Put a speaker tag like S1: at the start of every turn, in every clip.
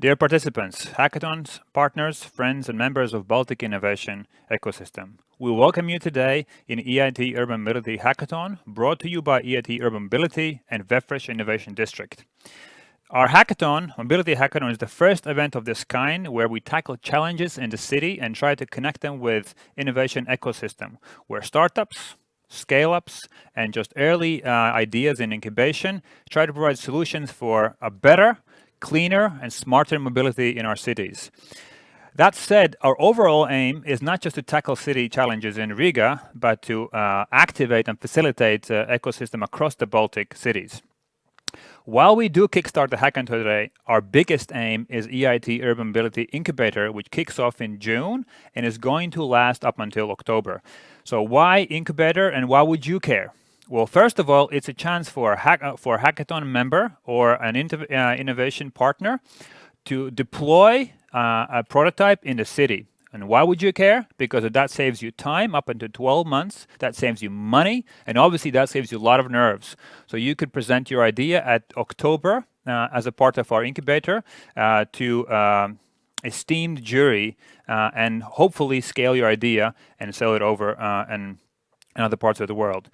S1: Dear participants, hackathons, partners, friends, and members of Baltic innovation ecosystem, we welcome you today in EIT Urban Mobility Hackathon, brought to you by EIT Urban Mobility and VEFRESH Innovation District. Our hackathon, Mobility Hackathon, is the first event of this kind where we tackle challenges in the city and try to connect them with innovation ecosystem, where startups, scale-ups, and just early ideas in incubation try to provide solutions for a better, cleaner, and smarter mobility in our cities. That said, our overall aim is not just to tackle city challenges in Riga, but to activate and facilitate ecosystem across the Baltic cities. While we do kickstart the hackathon today, our biggest aim is EIT Urban Mobility Incubator, which kicks off in June and is going to last up until October. So why Incubator and why would you care? Well, first of all, it's a chance for a hackathon member or an innovation partner to deploy a prototype in the city. And why would you care? Because that saves you time up until 12 months, that saves you money, and obviously that saves you a lot of nerves. So you could present your idea at October as a part of our incubator to esteemed jury and hopefully scale your idea and sell it over in other parts of the world.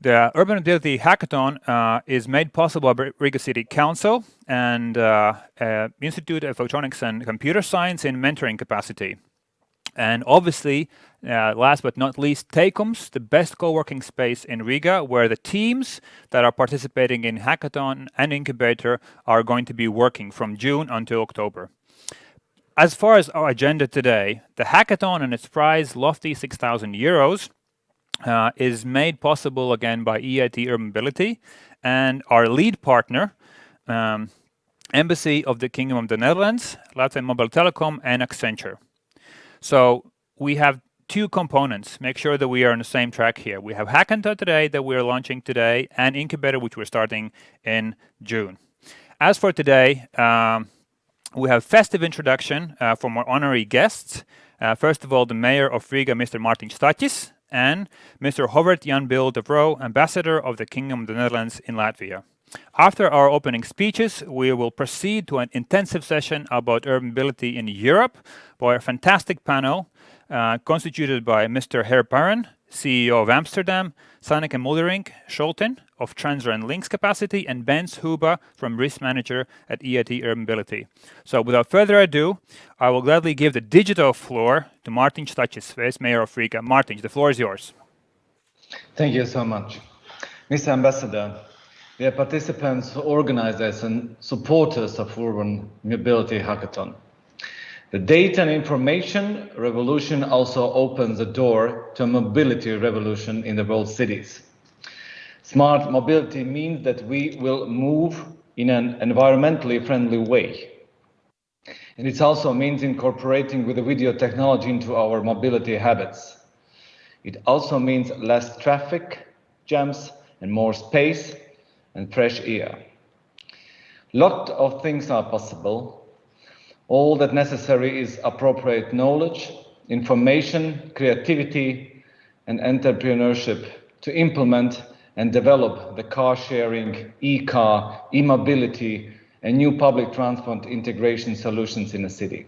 S1: The Urban Mobility Hackathon is made possible by Riga City Council and Institute of Electronics and Computer Science in mentoring capacity. And obviously, last but not least, Teikums, the best co-working space in Riga, where the teams that are participating in Hackathon and Incubator are going to be working from June until October. As far as our agenda today, the Hackathon and its prize, lofty €6,000, is made possible again by EIT Urban Mobility and our lead partner, Embassy of the Kingdom of the Netherlands, Latvia Mobile Telecom, and Accenture. So we have two components. Make sure that we are on the same track here. We have Hackathon today that we are launching today, and Incubator, which we're starting in June. As for today, we have festive introduction from our honorary guests. First of all, the Mayor of Riga, Mr. Mārtiņš Staķis, and Mr. Govert Jan Bijl de Vroe, Ambassador of the Kingdom of the Netherlands in Latvia. After our opening speeches, we will proceed to an intensive session about urban mobility in Europe by a fantastic panel constituted by Mr. Ger Baron, CEO of Amsterdam, Sanneke Mulderink Scholten of Transfer and Links Capacity, and Ben Huba from Risk Manager at EIT Urban Mobility. So without further ado, I will gladly give the digital floor to Mārtiņš Staķis, Mayor of Riga. Mārtiņš, the floor is yours.
S2: Thank you so much. Mr. Ambassador, dear participants, organizers and supporters of Urban Mobility Hackathon. The data and information revolution also opens the door to a mobility revolution in the world cities. Smart mobility means that we will move in an environmentally friendly way. And it also means incorporating with the video technology into our mobility habits. It also means less traffic jams and more space and fresh air. Lot of things are possible. All that necessary is appropriate knowledge, information, creativity, and entrepreneurship to implement and develop the car sharing, e-car, e-mobility, and new public transport integration solutions in a city.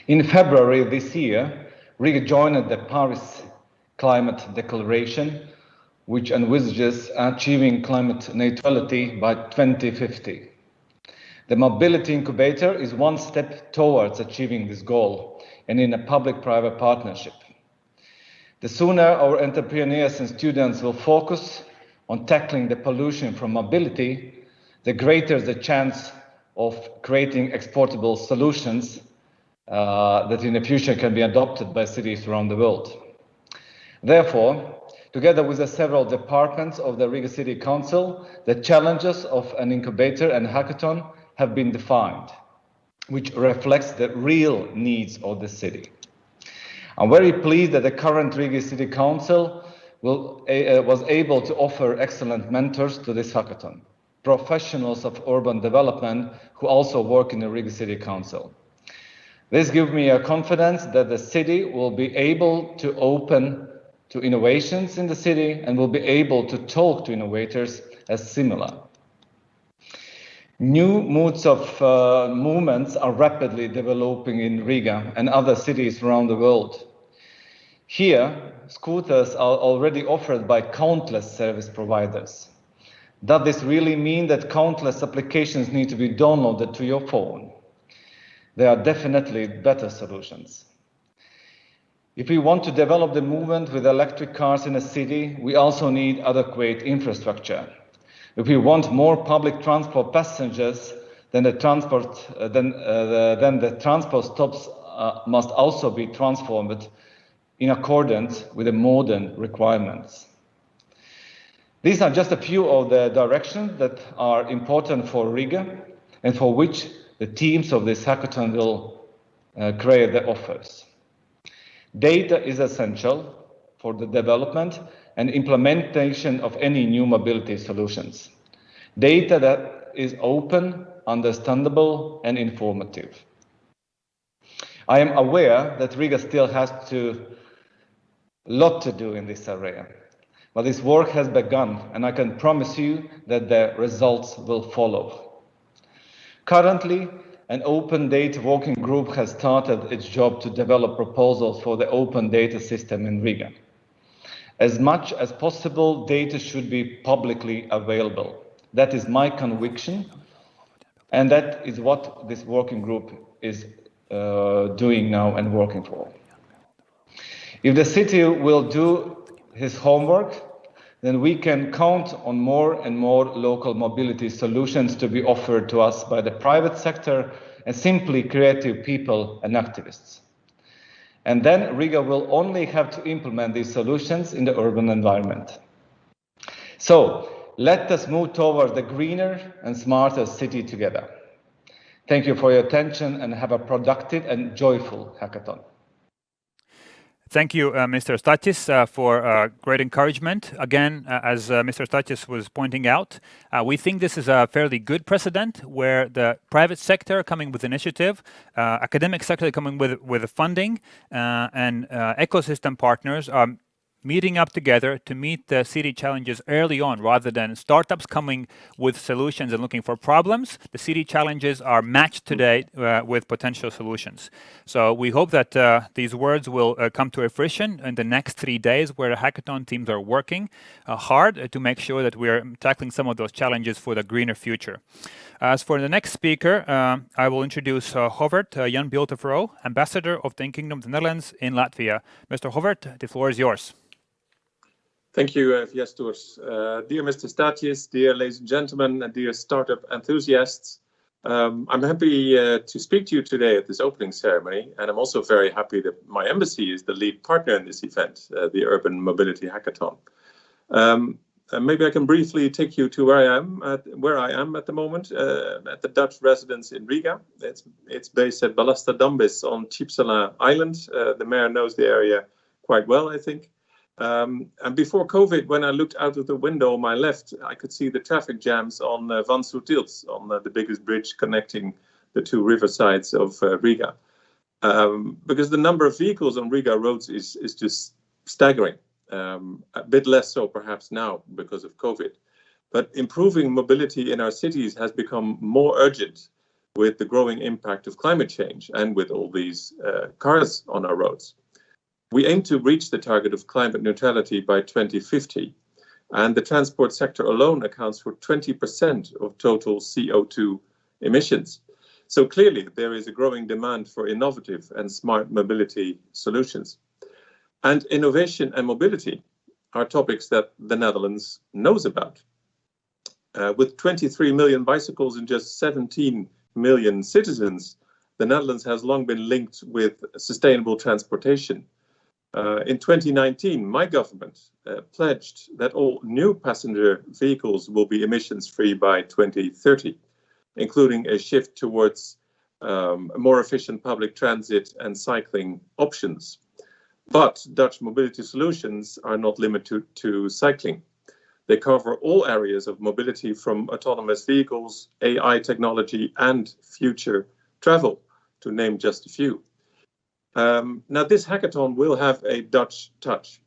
S2: In February this year, Riga joined the Paris Climate Declaration, which envisages achieving climate neutrality by 2050. The Mobility Incubator is one step towards achieving this goal, and in a public-private partnership. The sooner our entrepreneurs and students will focus on tackling the pollution from mobility, the greater the chance of creating exportable solutions that in the future can be adopted by cities around the world. Therefore, together with the several departments of the Riga City Council, the challenges of an incubator and hackathon have been defined, which reflects the real needs of the city. I'm very pleased that the current Riga City Council was able to offer excellent mentors to this hackathon, professionals of urban development who also work in the Riga City Council. This gives me a confidence that the city will be able to open to innovations in the city and will be able to talk to innovators as similar. New modes of movements are rapidly developing in Riga and other cities around the world. Here, scooters are already offered by countless service providers. Does this really mean that countless applications need to be downloaded to your phone? There are definitely better solutions. If we want to develop the movement with electric cars in a city, we also need adequate infrastructure. If we want more public transport passengers, then the transport stops must also be transformed in accordance with the modern requirements. These are just a few of the directions that are important for Riga and for which the teams of this hackathon will create the offers. Data is essential for the development and implementation of any new mobility solutions. Data that is open, understandable, and informative. I am aware that Riga still has a lot to do in this area, but this work has begun, and I can promise you that the results will follow. Currently, an open data working group has started its job to develop proposals for the open data system in Riga. As much as possible, data should be publicly available. That is my conviction, and that is what this working group is doing now and working for. If the city will do his homework, then we can count on more and more local mobility solutions to be offered to us by the private sector and simply creative people and activists. And then Riga will only have to implement these solutions in the urban environment. So let us move towards the greener and smarter city together. Thank you for your attention and have a productive and joyful hackathon.
S1: Thank you, Mr. Staķis, for great encouragement. Again, as Mr. Staķis was pointing out, we think this is a fairly good precedent where the private sector coming with initiative, academic sector coming with funding, and ecosystem partners are meeting up together to meet the city challenges early on rather than startups coming with solutions and looking for problems. The city challenges are matched today with potential solutions. So we hope that these words will come to fruition in the next 3 days where the hackathon teams are working hard to make sure that we're tackling some of those challenges for the greener future. As for the next speaker, I will introduce Govert, Jan Bijl of Vroe, Ambassador of the Kingdom of the Netherlands in Latvia. Mr. Govert, the floor is yours.
S3: Thank you, Viesturs. Dear Mr. Staķis, dear ladies and gentlemen, and dear startup enthusiasts, I'm happy to speak to you today at this opening ceremony, and I'm also very happy that my embassy is the lead partner in this event, the Urban Mobility Hackathon. Maybe I can briefly take you to where I am at the moment, at the Dutch residence in Riga. It's based at Balastadambis on Chipsala Island. The mayor knows the area quite well, I think. And before COVID, when I looked out of the window on my left, I could see the traffic jams on Van Soetils, on the biggest bridge connecting the two riversides of Riga. Because the number of vehicles on Riga roads is just staggering. A bit less so perhaps now because of COVID. But improving mobility in our cities has become more urgent with the growing impact of climate change and with all these cars on our roads. We aim to reach the target of climate neutrality by 2050, and the transport sector alone accounts for 20% of total CO2 emissions. So clearly, there is a growing demand for innovative and smart mobility solutions. And innovation and mobility are topics that the Netherlands knows about. With 23 million bicycles and just 17 million citizens, the Netherlands has long been linked with sustainable transportation. In 2019, my government pledged that all new passenger vehicles will be emissions-free by 2030, including a shift towards more efficient public transit and cycling options. But Dutch mobility solutions are not limited to cycling. They cover all areas of mobility from autonomous vehicles, AI technology, and future travel, to name just a few. Now, this hackathon will have a Dutch touch.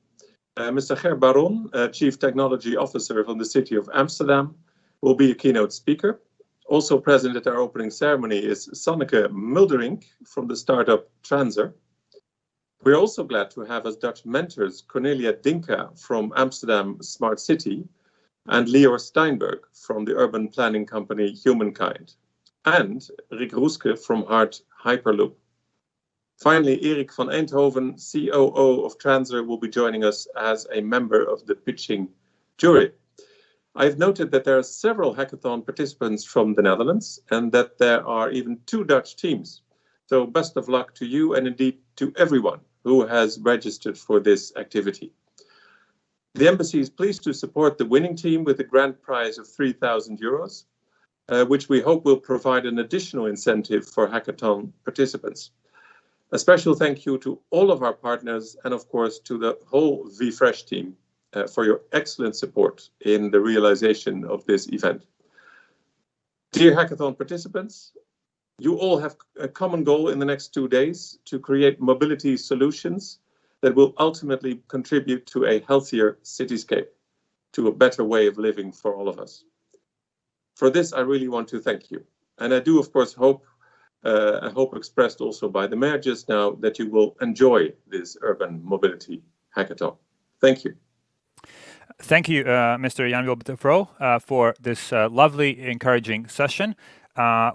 S3: Mr. Ger Baron, Chief Technology Officer from the City of Amsterdam, will be a keynote speaker. Also present at our opening ceremony is Sanneke Mulderink from the startup Transer. We're also glad to have as Dutch mentors Cornelia Dinka from Amsterdam Smart City and Lior Steinberg from the urban planning company Humankind, and Rick Roeske from Hart Hyperloop. Finally, Erik van Eindhoven, COO of Transer, will be joining us as a member of the pitching jury. I've noted that there are several hackathon participants from the Netherlands and that there are even 2 Dutch teams. So best of luck to you and indeed to everyone who has registered for this activity. The embassy is pleased to support the winning team with a grand prize of €3,000, which we hope will provide an additional incentive for hackathon participants. A special thank you to all of our partners and of course to the whole VEFRESH team for your excellent support in the realization of this event. Dear hackathon participants, you all have a common goal in the next 2 days to create mobility solutions that will ultimately contribute to a healthier cityscape, to a better way of living for all of us. For this, I really want to thank you. And I do, of course, hope a hope expressed also by the mayor just now that you will enjoy this urban mobility hackathon. Thank you.
S1: Thank you, Mr. Jan-Wilbert Vroe, for this lovely, encouraging session.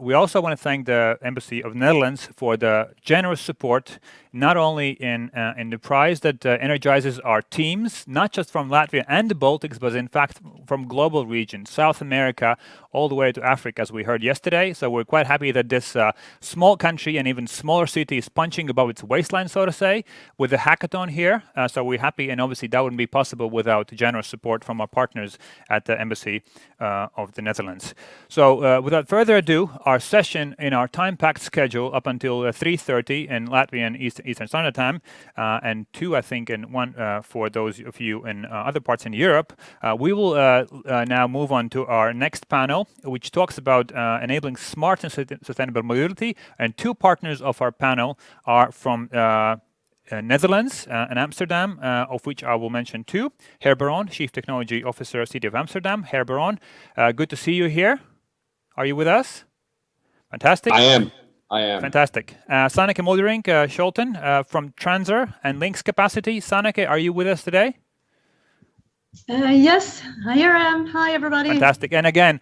S1: We also want to thank the Embassy of the Netherlands for the generous support, not only in the prize that energizes our teams, not just from Latvia and the Baltics, but in fact from global regions, South America, all the way to Africa, as we heard yesterday. So we're quite happy that this small country and even smaller city is punching above its waistline, so to say, with the hackathon here. So we're happy, and obviously that wouldn't be possible without generous support from our partners at the Embassy of the Netherlands. So without further ado, our session in our time-packed schedule up until 3:30 in Latvian Eastern Standard Time, and 2, I think, and 1 for those of you in other parts in Europe. We will now move on to our next panel, which talks about enabling smart and sustainable mobility. And 2 partners of our panel are from Netherlands and Amsterdam, of which I will mention 2. Ger Baron, Chief Technology Officer, City of Amsterdam. Ger Baron, good to see you here. Are you with us? Fantastic.
S4: I am.
S1: Fantastic. Sanneke Mulderink, Scholten from Transer and Links Capacity. Sanneke, are you with us today?
S5: Yes, here I am. Hi, everybody.
S1: Fantastic. And again,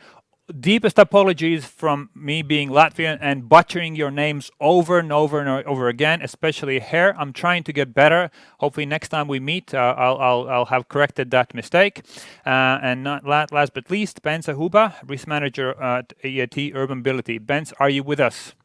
S1: deepest apologies from me being Latvian and butchering your names over and over and over again, especially Ger. I'm trying to get better. Hopefully next time we meet, I'll have corrected that mistake. And not last but least, Bens Huba, Risk Manager at EIT Urban Mobility. Bens, are you with us?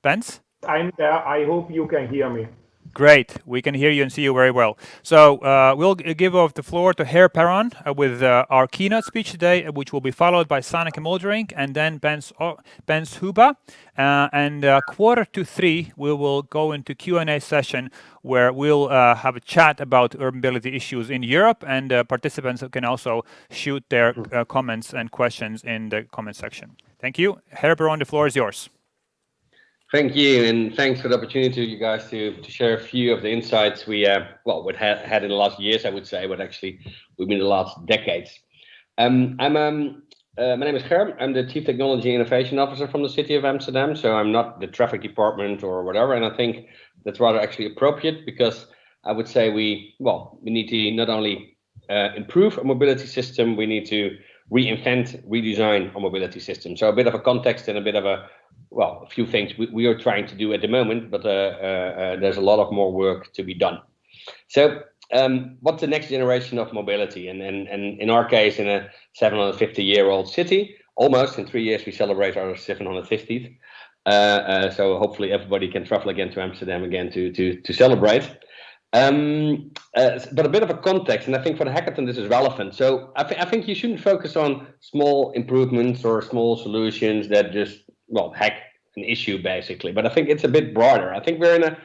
S1: Bens?
S6: I'm there. I hope you can hear me.
S1: Great. We can hear you and see you very well. So we'll give off the floor to Ger Baron with our keynote speech today, which will be followed by Sanneke Mulderink and then Bens Huba. And 2:45, we will go into Q&A session where we'll have a chat about urban mobility issues in Europe, and participants can also shoot their comments and questions in the comment section. Thank you. Ger Baron, the floor is yours.
S4: Thank you, and thanks for the opportunity, you guys, to share a few of the insights we had in the last years, I would say, but actually within the last decades. My name is Ger. I'm the Chief Technology Innovation Officer from the City of Amsterdam, so I'm not the traffic department or whatever, and I think that's rather actually appropriate because I would say we need to not only improve our mobility system, we need to reinvent, redesign our mobility system. So a bit of a context and a bit of a few things we are trying to do at the moment, but there's a lot of more work to be done. So what's the next generation of mobility? And in our case, in a 750-year-old city, almost in 3 years, we celebrate our 750th. So hopefully everybody can travel again to Amsterdam again to celebrate. But a bit of a context, and I think for the hackathon this is relevant. So I think you shouldn't focus on small improvements or small solutions that just hack an issue basically. But I think it's a bit broader. I think we're in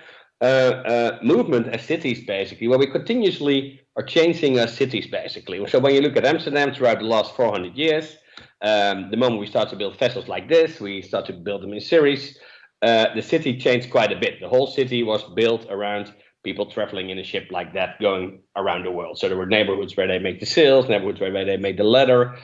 S4: a movement as cities basically, where we continuously are changing our cities basically. So when you look at Amsterdam throughout the last 400 years, the moment we start to build vessels like this, we start to build them in series. The city changed quite a bit. The whole city was built around people traveling in a ship like that going around the world. So there were neighborhoods where they make the sails, neighborhoods where they made the leather,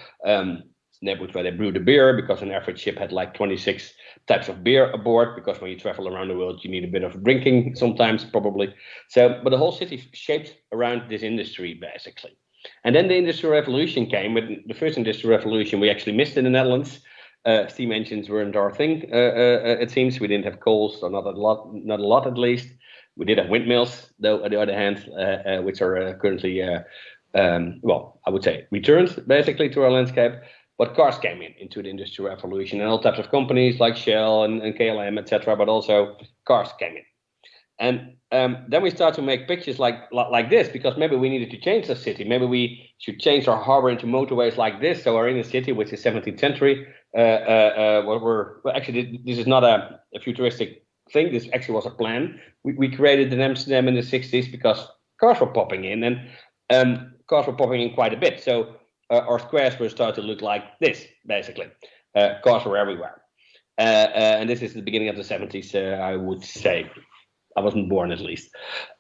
S4: neighborhoods where they brew the beer, because an average ship had like 26 types of beer aboard, because when you travel around the world, you need a bit of drinking sometimes, probably. So, but the whole city shaped around this industry, basically. And then the Industrial Revolution came. With the first Industrial Revolution, we actually missed in the Netherlands. Steam engines weren't our thing, it seems. We didn't have coals, or not a lot at least. We did have windmills, though, on the other hand, which are currently, well, I would say, returned, basically, to our landscape. But cars came into the Industrial Revolution, and all types of companies like Shell and KLM, etc., but also cars came in. And then we start to make pictures like this, because maybe we needed to change the city. Maybe we should change our harbor into motorways like this. So our inner city, which is 17th century, well, actually, this is not a futuristic thing. This actually was a plan. We created in Amsterdam in the 60s because cars were popping in, and cars were popping in quite a bit. So our squares were starting to look like this, basically. Cars were everywhere. And this is the beginning of the 70s, I would say. I wasn't born, at least.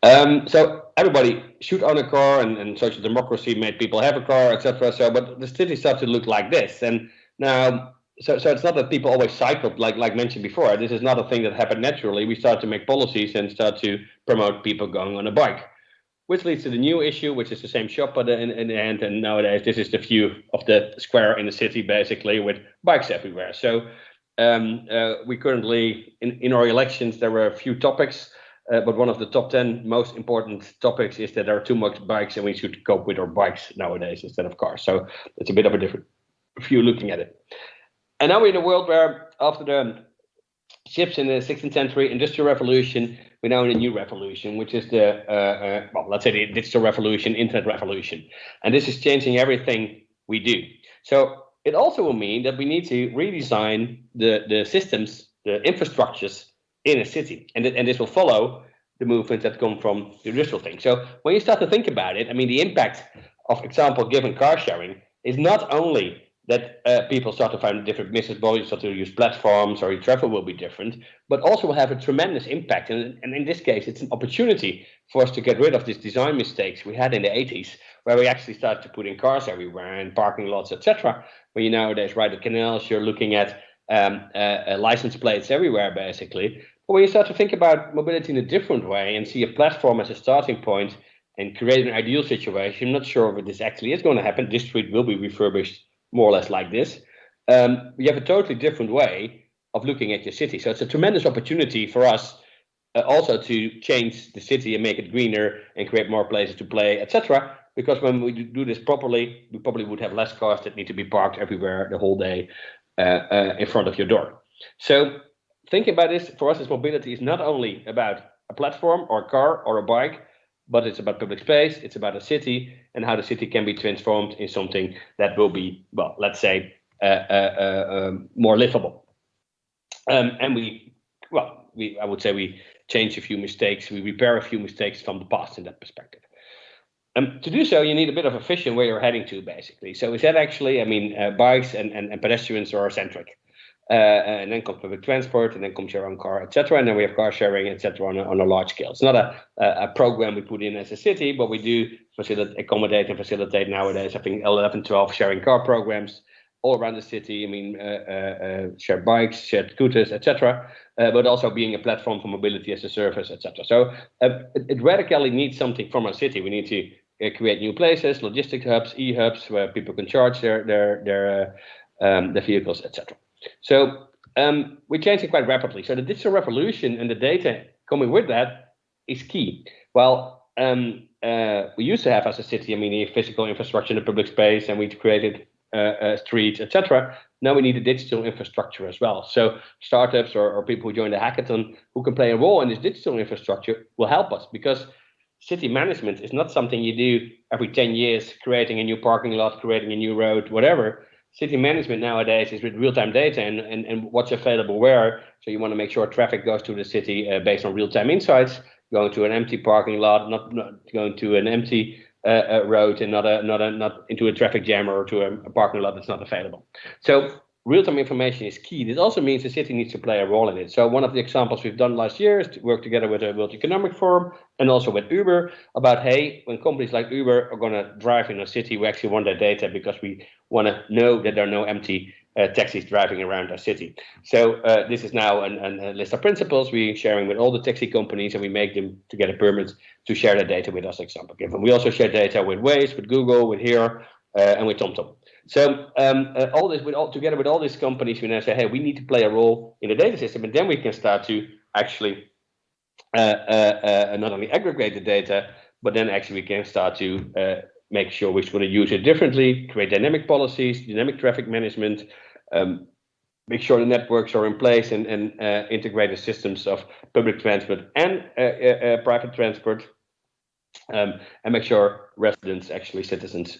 S4: So everybody should own a car, and social democracy made people have a car, etc. So, but the city started to look like this. And now, so it's not that people always cycled, like mentioned before. This is not a thing that happened naturally. We start to make policies and start to promote people going on a bike, which leads to the new issue, which is the same shop, but in the end. And nowadays, this is the view of the square in the city, basically, with bikes everywhere. So we currently, in our elections, there were a few topics, but one of the top 10 most important topics is that there are too much bikes, and we should cope with our bikes nowadays instead of cars. So it's a bit of a different view looking at it. And now we're in a world where, after the ships in the 16th century Industrial Revolution, we're now in a new revolution, which is the, well, let's say the digital revolution, internet revolution. And this is changing everything we do. So it also will mean that we need to redesign the systems, the infrastructures in a city. And this will follow the movements that come from the industrial thing. So when you start to think about it, I mean, the impact of, example, given car sharing is not only that people start to find different business models, start to use platforms, or your travel will be different, but also will have a tremendous impact. And in this case, it's an opportunity for us to get rid of these design mistakes we had in the 80s, where we actually started to put in cars everywhere and parking lots, etc. When you nowadays ride the canals, you're looking at license plates everywhere, basically. But when you start to think about mobility in a different way and see a platform as a starting point and create an ideal situation, I'm not sure if this actually is going to happen. This street will be refurbished more or less like this. We have a totally different way of looking at your city. So it's a tremendous opportunity for us also to change the city and make it greener and create more places to play, etc. Because when we do this properly, we probably would have less cars that need to be parked everywhere the whole day in front of your door. So thinking about this, for us as mobility, is not only about a platform or a car or a bike, but it's about public space, it's about a city, and how the city can be transformed in something that will be, well, let's say, more livable. And I would say we change a few mistakes, we repair a few mistakes from the past in that perspective. To do so, you need a bit of a vision where you're heading to, basically. So is that actually, I mean, bikes and pedestrians are centric. And then comes public transport, and then comes your own car, etc. And then we have car sharing, etc. on a large scale. It's not a program we put in as a city, but we do accommodate and facilitate nowadays, I think, 11, 12 sharing car programs all around the city. I mean, shared bikes, shared scooters, etc. But also being a platform for mobility as a service, etc. So it radically needs something from our city. We need to create new places, logistic hubs, e-hubs, where people can charge their vehicles, etc. So we're changing quite rapidly. So the digital revolution and the data coming with that is key. Well, we used to have as a city, I mean, the physical infrastructure in the public space, and we created streets, etc. Now we need a digital infrastructure as well. So startups or people who join the hackathon who can play a role in this digital infrastructure will help us, because city management is not something you do every 10 years, creating a new parking lot, creating a new road, whatever. City management nowadays is with real-time data and what's available where. So you want to make sure traffic goes to the city based on real-time insights, going to an empty parking lot, not going to an empty road, and not into a traffic jam or to a parking lot that's not available. So real-time information is key. This also means the city needs to play a role in it. So one of the examples we've done last year is to work together with the World Economic Forum and also with Uber about, hey, when companies like Uber are going to drive in a city, we actually want their data because we want to know that there are no empty taxis driving around our city. So this is now a list of principles we're sharing with all the taxi companies, and we make them to get a permit to share their data with us, example given. We also share data with Waze, with Google, with Here, and with TomTom. So all this together with all these companies, we now say, hey, we need to play a role in the data system, and then we can start to actually not only aggregate the data, but then actually we can start to make sure we're going to use it differently, create dynamic policies, dynamic traffic management, make sure the networks are in place, and integrate the systems of public transport and private transport. And make sure residents, actually citizens,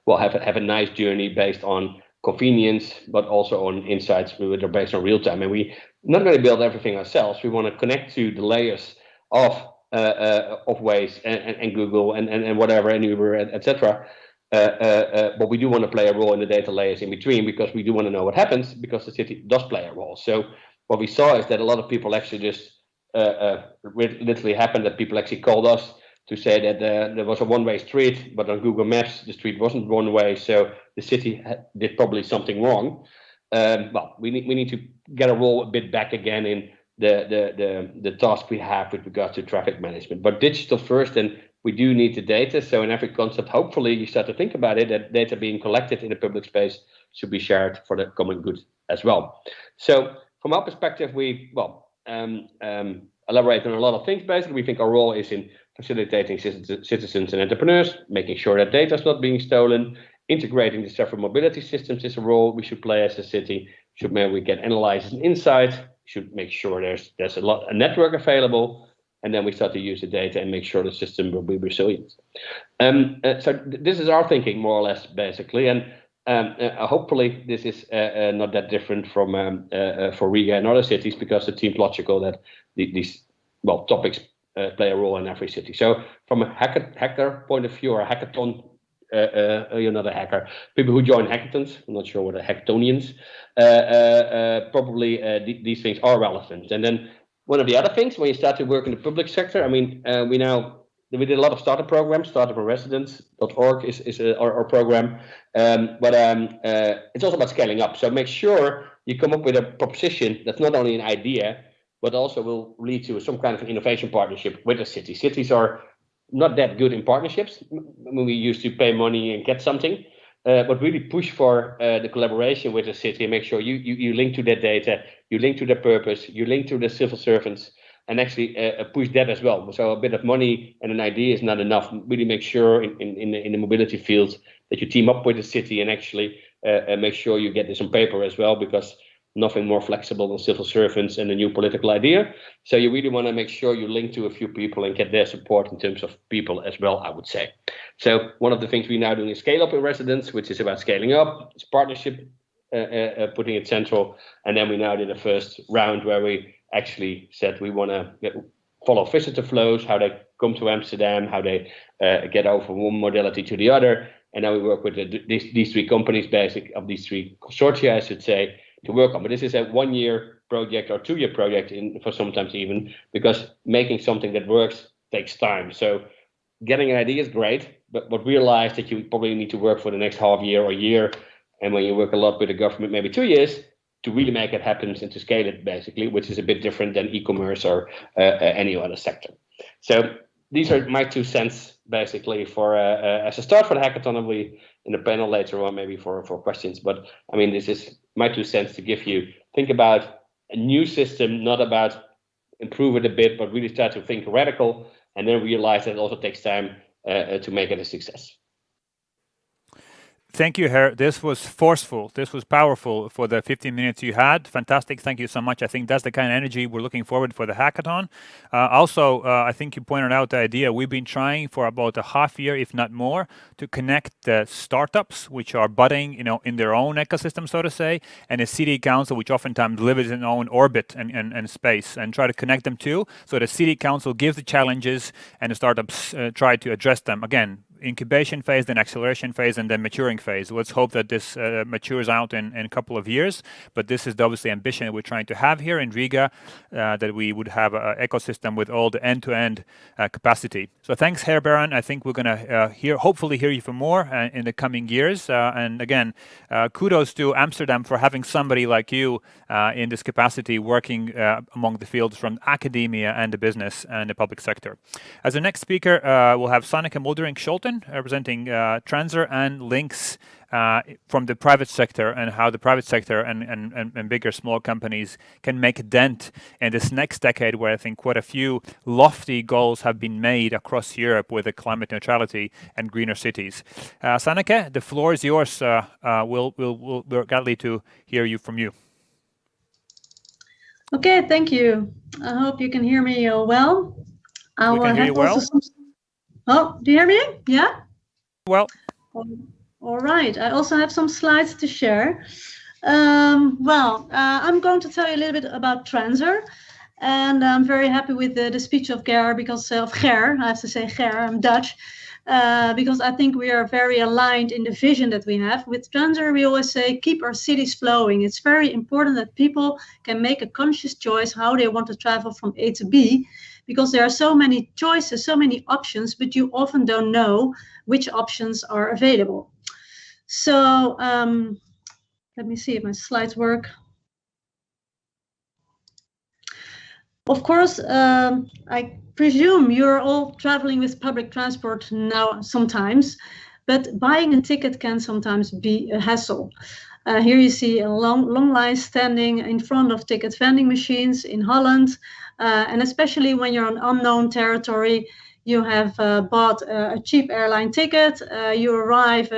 S4: will have a nice journey based on convenience, but also on insights that are based on real time. And we're not going to build everything ourselves. We want to connect to the layers of Waze and Google and whatever, and Uber, etc. But we do want to play a role in the data layers in between, because we do want to know what happens, because the city does play a role. So what we saw is that a lot of people actually just literally happened that people actually called us to say that there was a one-way street, but on Google Maps the street wasn't one way, so the city did probably something wrong. Well, we need to get a role a bit back again in the task we have with regard to traffic management. But digital first, and we do need the data. So in every concept, hopefully you start to think about it, that data being collected in the public space should be shared for the common good as well. So from our perspective, we elaborate on a lot of things. Basically, we think our role is in facilitating citizens and entrepreneurs, making sure that data is not being stolen, integrating the several mobility systems is a role we should play as a city. Should maybe we get analysis and insight. Should make sure there's a network available, and then we start to use the data and make sure the system will be resilient. So this is our thinking, more or less, basically, and hopefully this is not that different from for Riga and other cities, because it seems logical that these topics play a role in every city. So from a hacker point of view, or a hackathon, you're not a hacker. People who join hackathons, I'm not sure what are hackathonians, probably these things are relevant. And then one of the other things, when you start to work in the public sector, I mean, we did a lot of startup programs. Startupresidents.org is our program, but it's also about scaling up. So make sure you come up with a proposition that's not only an idea, but also will lead to some kind of an innovation partnership with the city. Cities are not that good in partnerships. We used to pay money and get something, but really push for the collaboration with the city and make sure you link to that data, you link to the purpose, you link to the civil servants, and actually push that as well. So a bit of money and an idea is not enough. Really make sure in the mobility field that you team up with the city and actually make sure you get this on paper as well, because nothing more flexible than civil servants and a new political idea. So you really want to make sure you link to a few people and get their support in terms of people as well, I would say. So one of the things we now doing is scale up in residence, which is about scaling up. It's partnership, putting it central. And then we now did a first round where we actually said we want to follow visitor flows, how they come to Amsterdam, how they get over from one modality to the other. And now we work with these three companies, these three consortia, I should say, to work on. But this is a 1-year project or 2-year project for sometimes even, because making something that works takes time. So getting an idea is great, but realize that you probably need to work for the next half year or year. And when you work a lot with the government, maybe 2 years, to really make it happen and to scale it, basically, which is a bit different than e-commerce or any other sector. So these are my 2 cents, basically, for as a start for the hackathon, and we in the panel later on maybe for questions. But I mean, this is my 2 cents to give you. Think about a new system, not about improve it a bit, but really start to think radical, and then realize that it also takes time to make it a success.
S1: Thank you, Ger. This was forceful. This was powerful for the 15 minutes you had. Fantastic. Thank you so much. I think that's the kind of energy we're looking forward for the hackathon. Also, I think you pointed out the idea. We've been trying for about a half year, if not more, to connect the startups, which are budding, in their own ecosystem, so to say, and the city council, which oftentimes lives in their own orbit and space, and try to connect them too. So the city council gives the challenges, and the startups try to address them. Again, incubation phase, then acceleration phase, and then maturing phase. Let's hope that this matures out in a couple of years. But this is obviously ambition that we're trying to have here in Riga, that we would have an ecosystem with all the end-to-end capacity. So thanks, Ger Baron. I think we're going to hopefully hear you for more in the coming years. And again, kudos to Amsterdam for having somebody like you in this capacity working among the fields from academia and the business and the public sector. As the next speaker, we'll have Sanneke Muldering-Scholten, representing Transer and Links from the private sector, and how the private sector and bigger small companies can make a dent in this next decade, where I think quite a few lofty goals have been made across Europe with the climate neutrality and greener cities. Sanneke, the floor is yours. We're glad to hear from you.
S5: Okay, thank you. I hope you can hear me well.
S1: We can hear you well.
S5: Oh, do you hear me? Yeah?
S1: Well.
S5: All right. I also have some slides to share. I'm going to tell you a little bit about Transer. And I'm very happy with the speech of Ger, because of Ger. I have to say Ger, I'm Dutch. Because I think we are very aligned in the vision that we have. With Transer, we always say, keep our cities flowing. It's very important that people can make a conscious choice how they want to travel from A to B, because there are so many choices, so many options, but you often don't know which options are available. So let me see if my slides work. Of course, I presume you're all traveling with public transport now sometimes, but buying a ticket can sometimes be a hassle. Here you see a long line standing in front of ticket vending machines in Holland. And especially when you're on unknown territory, you have bought a cheap airline ticket, you arrive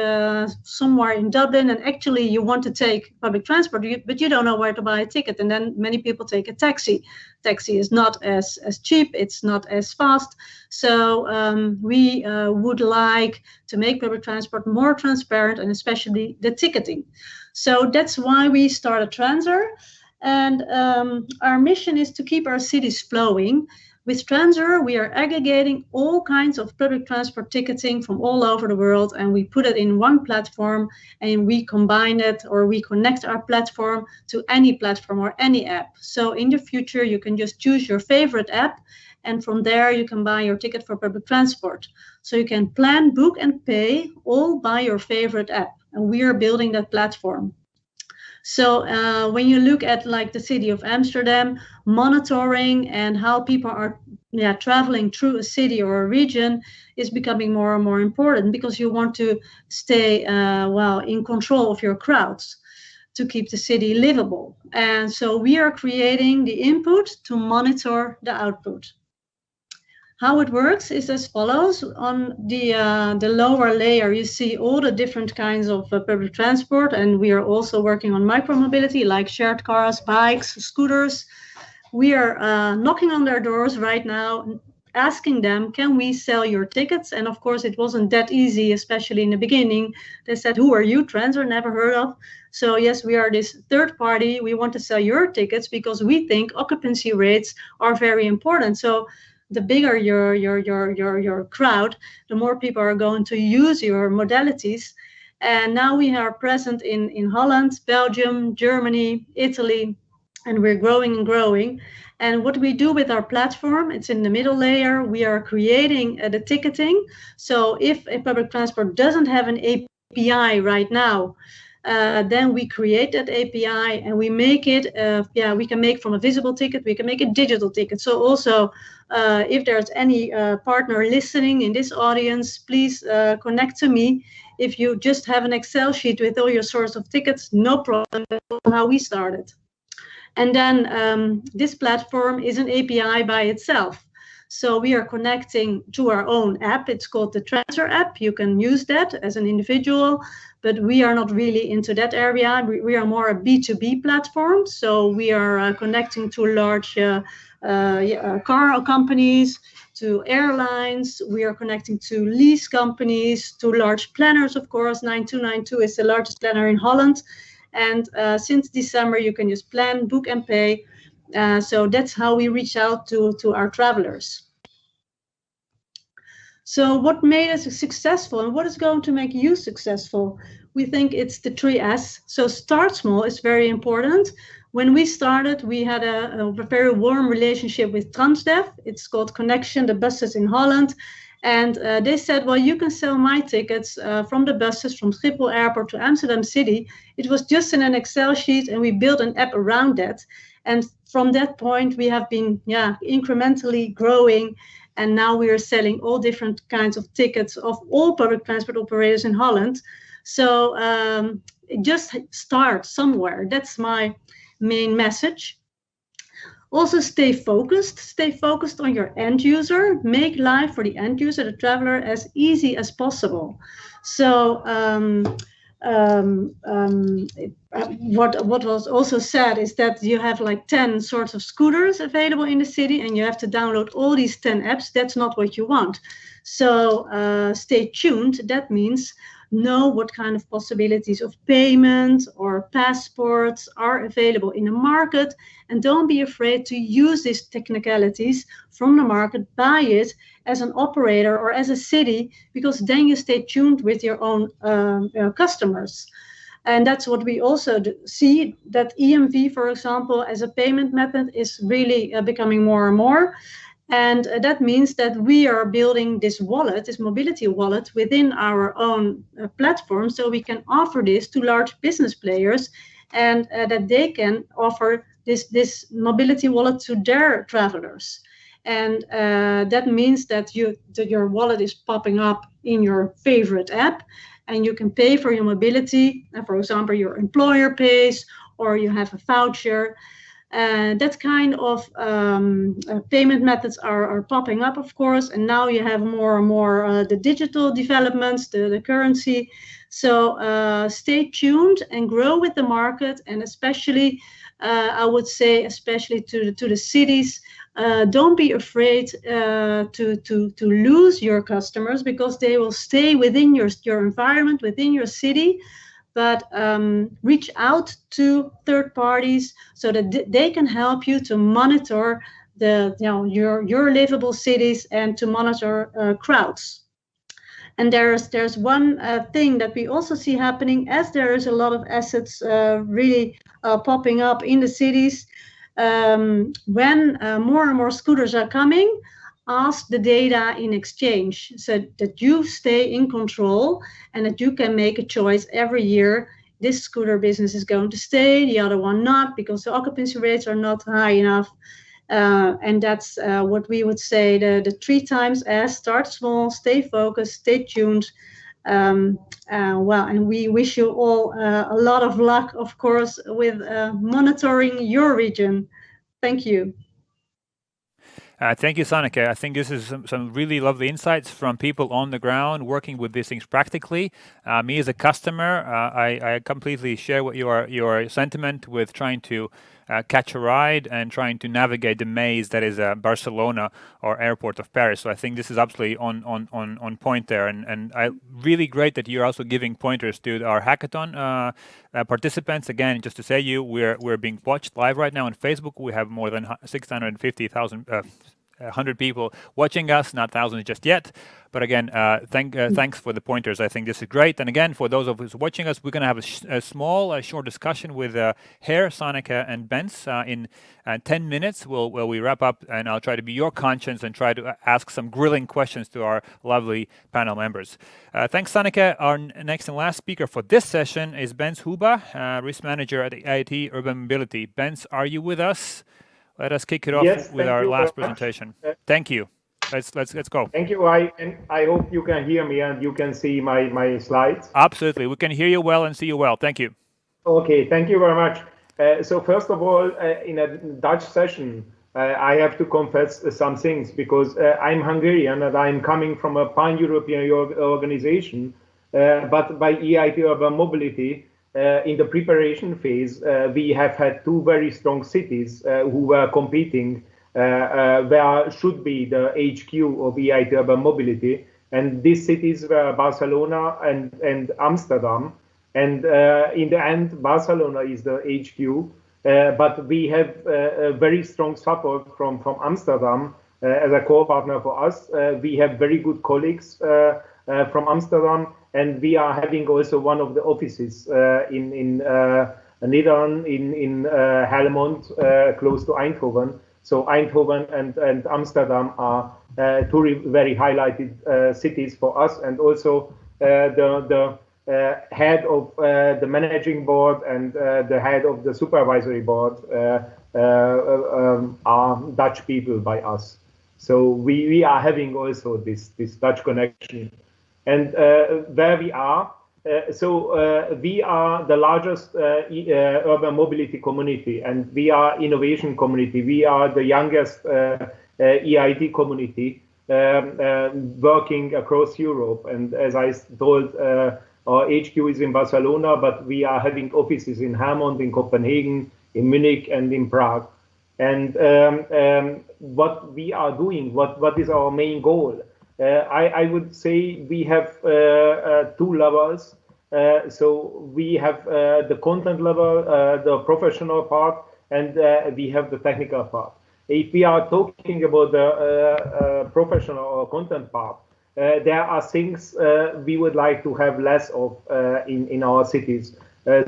S5: somewhere in Dublin, and actually you want to take public transport, but you don't know where to buy a ticket. And then many people take a taxi. Taxi is not as cheap, it's not as fast. So we would like to make public transport more transparent, and especially the ticketing. So that's why we started Transer. And our mission is to keep our cities flowing. With Transer, we are aggregating all kinds of public transport ticketing from all over the world, and we put it in one platform, and we combine it, or we connect our platform to any platform or any app. So in the future, you can just choose your favorite app, and from there you can buy your ticket for public transport. So you can plan, book, and pay all by your favorite app, and we are building that platform. So when you look at like the City of Amsterdam, monitoring and how people are traveling through a city or a region is becoming more and more important, because you want to stay in control of your crowds to keep the city livable. And so we are creating the input to monitor the output. How it works is as follows. On the lower layer, you see all the different kinds of public transport, and we are also working on micromobility, like shared cars, bikes, scooters. We are knocking on their doors right now, asking them, can we sell your tickets? And of course, it wasn't that easy, especially in the beginning. They said, who are you? Transer, never heard of. So yes, we are this third party. We want to sell your tickets because we think occupancy rates are very important. So the bigger your crowd, the more people are going to use your modalities. And now we are present in Holland, Belgium, Germany, Italy, and we're growing and growing. And what we do with our platform, it's in the middle layer. We are creating the ticketing. So if a public transport doesn't have an API right now, then we create that API and we make it, we can make from a visible ticket, we can make a digital ticket. So also, if there's any partner listening in this audience, please connect to me. If you just have an Excel sheet with all your source of tickets, no problem. That's how we started. And then this platform is an API by itself. So we are connecting to our own app. It's called the Transer app. You can use that as an individual, but we are not really into that area. We are more a B2B platform. So we are connecting to large car companies, to airlines. We are connecting to lease companies, to large planners, of course. 9292 is the largest planner in Holland. And since December, you can just plan, book, and pay. So that's how we reach out to our travelers. So what made us successful and what is going to make you successful? We think it's the 3S. So start small is very important. When we started, we had a very warm relationship with Transdev. It's called Connection, the buses in Holland. And they said, well, you can sell my tickets from the buses from Schiphol Airport to Amsterdam City. It was just in an Excel sheet, and we built an app around that. And from that point, we have been incrementally growing. And now we are selling all different kinds of tickets of all public transport operators in Holland. So just start somewhere. That's my main message. Also stay focused on your end user, make life for the end user, the traveler, as easy as possible. So what was also said is that you have like 10 sorts of scooters available in the city and you have to download all these 10 apps. That's not what you want. So stay tuned. That means know what kind of possibilities of payment or passports are available in the market, and don't be afraid to use these technicalities from the market, buy it as an operator or as a city, because then you stay tuned with your own customers. And that's what we also see, that EMV, for example, as a payment method is really becoming more and more. And that means that we are building this wallet, this mobility wallet within our own platform, so we can offer this to large business players, and that they can offer this mobility wallet to their travelers. And that means that your wallet is popping up in your favorite app, and you can pay for your mobility. For example, your employer pays, or you have a voucher. That kind of payment methods are popping up, of course, and now you have more and more the digital developments, the currency. So stay tuned and grow with the market, and especially, I would say, especially to the cities, don't be afraid to lose your customers, because they will stay within your environment, within your city. But reach out to third parties so that they can help you to monitor your livable cities and to monitor crowds. And there's one thing that we also see happening, as there is a lot of assets really popping up in the cities. When more and more scooters are coming, ask the data in exchange, so that you stay in control and that you can make a choice every year. This scooter business is going to stay, the other one not, because the occupancy rates are not high enough. And that's what we would say, the 3 times S: start small, stay focused, stay tuned. And we wish you all a lot of luck, of course, with monitoring your region. Thank you.
S1: Thank you, Sanneke. I think this is some really lovely insights from people on the ground working with these things practically. Me as a customer, I completely share what your sentiment with trying to catch a ride and trying to navigate the maze that is Barcelona or airport of Paris. So I think this is absolutely on point there. And really great that you're also giving pointers to our hackathon participants. Again, just to say we're being watched live right now on Facebook. We have more than 650,000 100 people watching us, not thousands just yet. But again, thanks for the pointers. I think this is great. And again, for those of us watching us, we're going to have a small, short discussion with Ger, Sanneke, and Bens in 10 minutes. Where we wrap up, and I'll try to be your conscience and try to ask some grilling questions to our lovely panel members. Thanks, Sanneke. Our next and last speaker for this session is Bens Huba, risk manager at IIT Urban Mobility. Bens, are you with us? Let us kick it off with our last presentation. Thank you. Let's go.
S6: Thank you. I hope you can hear me and you can see my slides.
S1: Absolutely. We can hear you well and see you well. Thank you.
S6: Okay. Thank you very much. So first of all, in a Dutch session, I have to confess some things, because I'm Hungarian and I'm coming from a pan-European organization, but by EIT Urban Mobility, in the preparation phase, we have had 2 very strong cities who were competing where should be the HQ of EIT Urban Mobility. And these cities were Barcelona and Amsterdam. And in the end, Barcelona is the HQ, but we have very strong support from Amsterdam, as a co-partner for us. We have very good colleagues from Amsterdam, and we are having also one of the offices in Netherlands, in Helmond, close to Eindhoven. So Eindhoven and Amsterdam are two very highlighted cities for us, and also the head of the managing board and the head of the supervisory board are Dutch people by us. So we are having also this Dutch connection. And where we are, we are the largest urban mobility community, and we are innovation community. We are the youngest EIT community working across Europe. And as I told, our HQ is in Barcelona, but we are having offices in Helmond, in Copenhagen, in Munich, and in Prague. And what we are doing, what is our main goal? I would say we have two levels. So we have the content level, the professional part, and we have the technical part. If we are talking about the professional or content part, there are things we would like to have less of in our cities.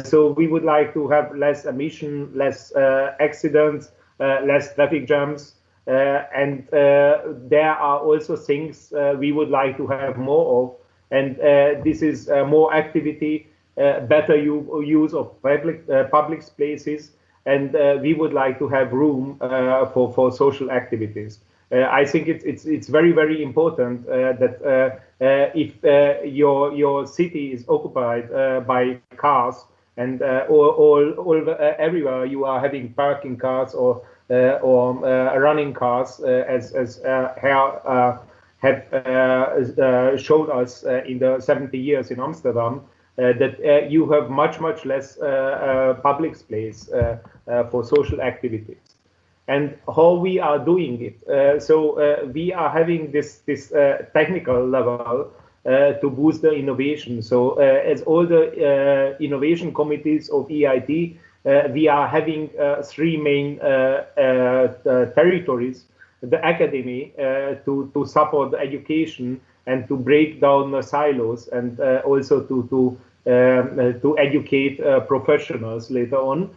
S6: So we would like to have less emission, less accidents, less traffic jams. And there are also things we would like to have more of. And this is more activity, better use of public spaces. And we would like to have room for social activities. I think it's very, very important that if your city is occupied by cars, and everywhere you are having parking cars or running cars, as have showed us in the 70 years in Amsterdam, that you have much less public space for social activities. And how we are doing it? So we are having this technical level to boost the innovation. So as all the innovation committees of EIT, we are having three main territories: the academy to support the education and to break down the silos, and also to educate professionals later on.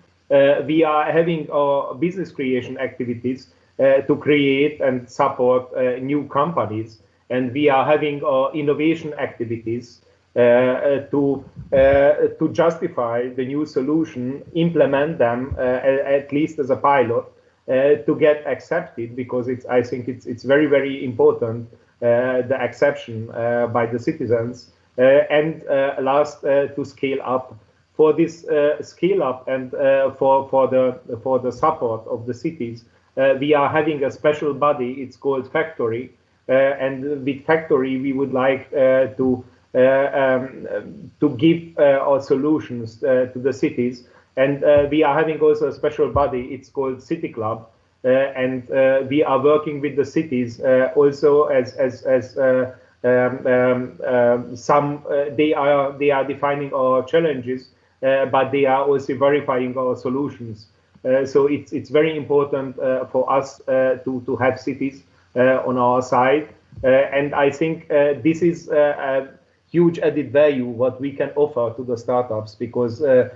S6: We are having our business creation activities to create and support new companies, and we are having our innovation activities to justify the new solution, implement them at least as a pilot, to get accepted, because I think it's very, very important, the acception by the citizens, and last, to scale up. For this scale up and for the support of the cities, we are having a special body. It's called Factory, and with Factory we would like to give our solutions to the cities. And we are having also a special body. It's called City Club, and we are working with the cities also as some they are defining our challenges, but they are also verifying our solutions. So it's very important for us to have cities on our side, and I think this is a huge added value what we can offer to the startups, because to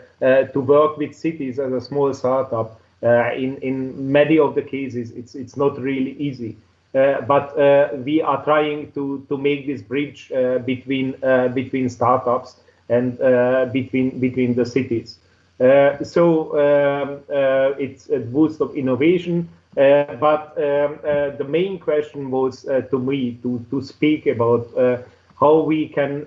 S6: work with cities as a small startup, in many of the cases it's not really easy. But we are trying to make this bridge between startups and between the cities. So it's a boost of innovation. But the main question was to me to speak about how we can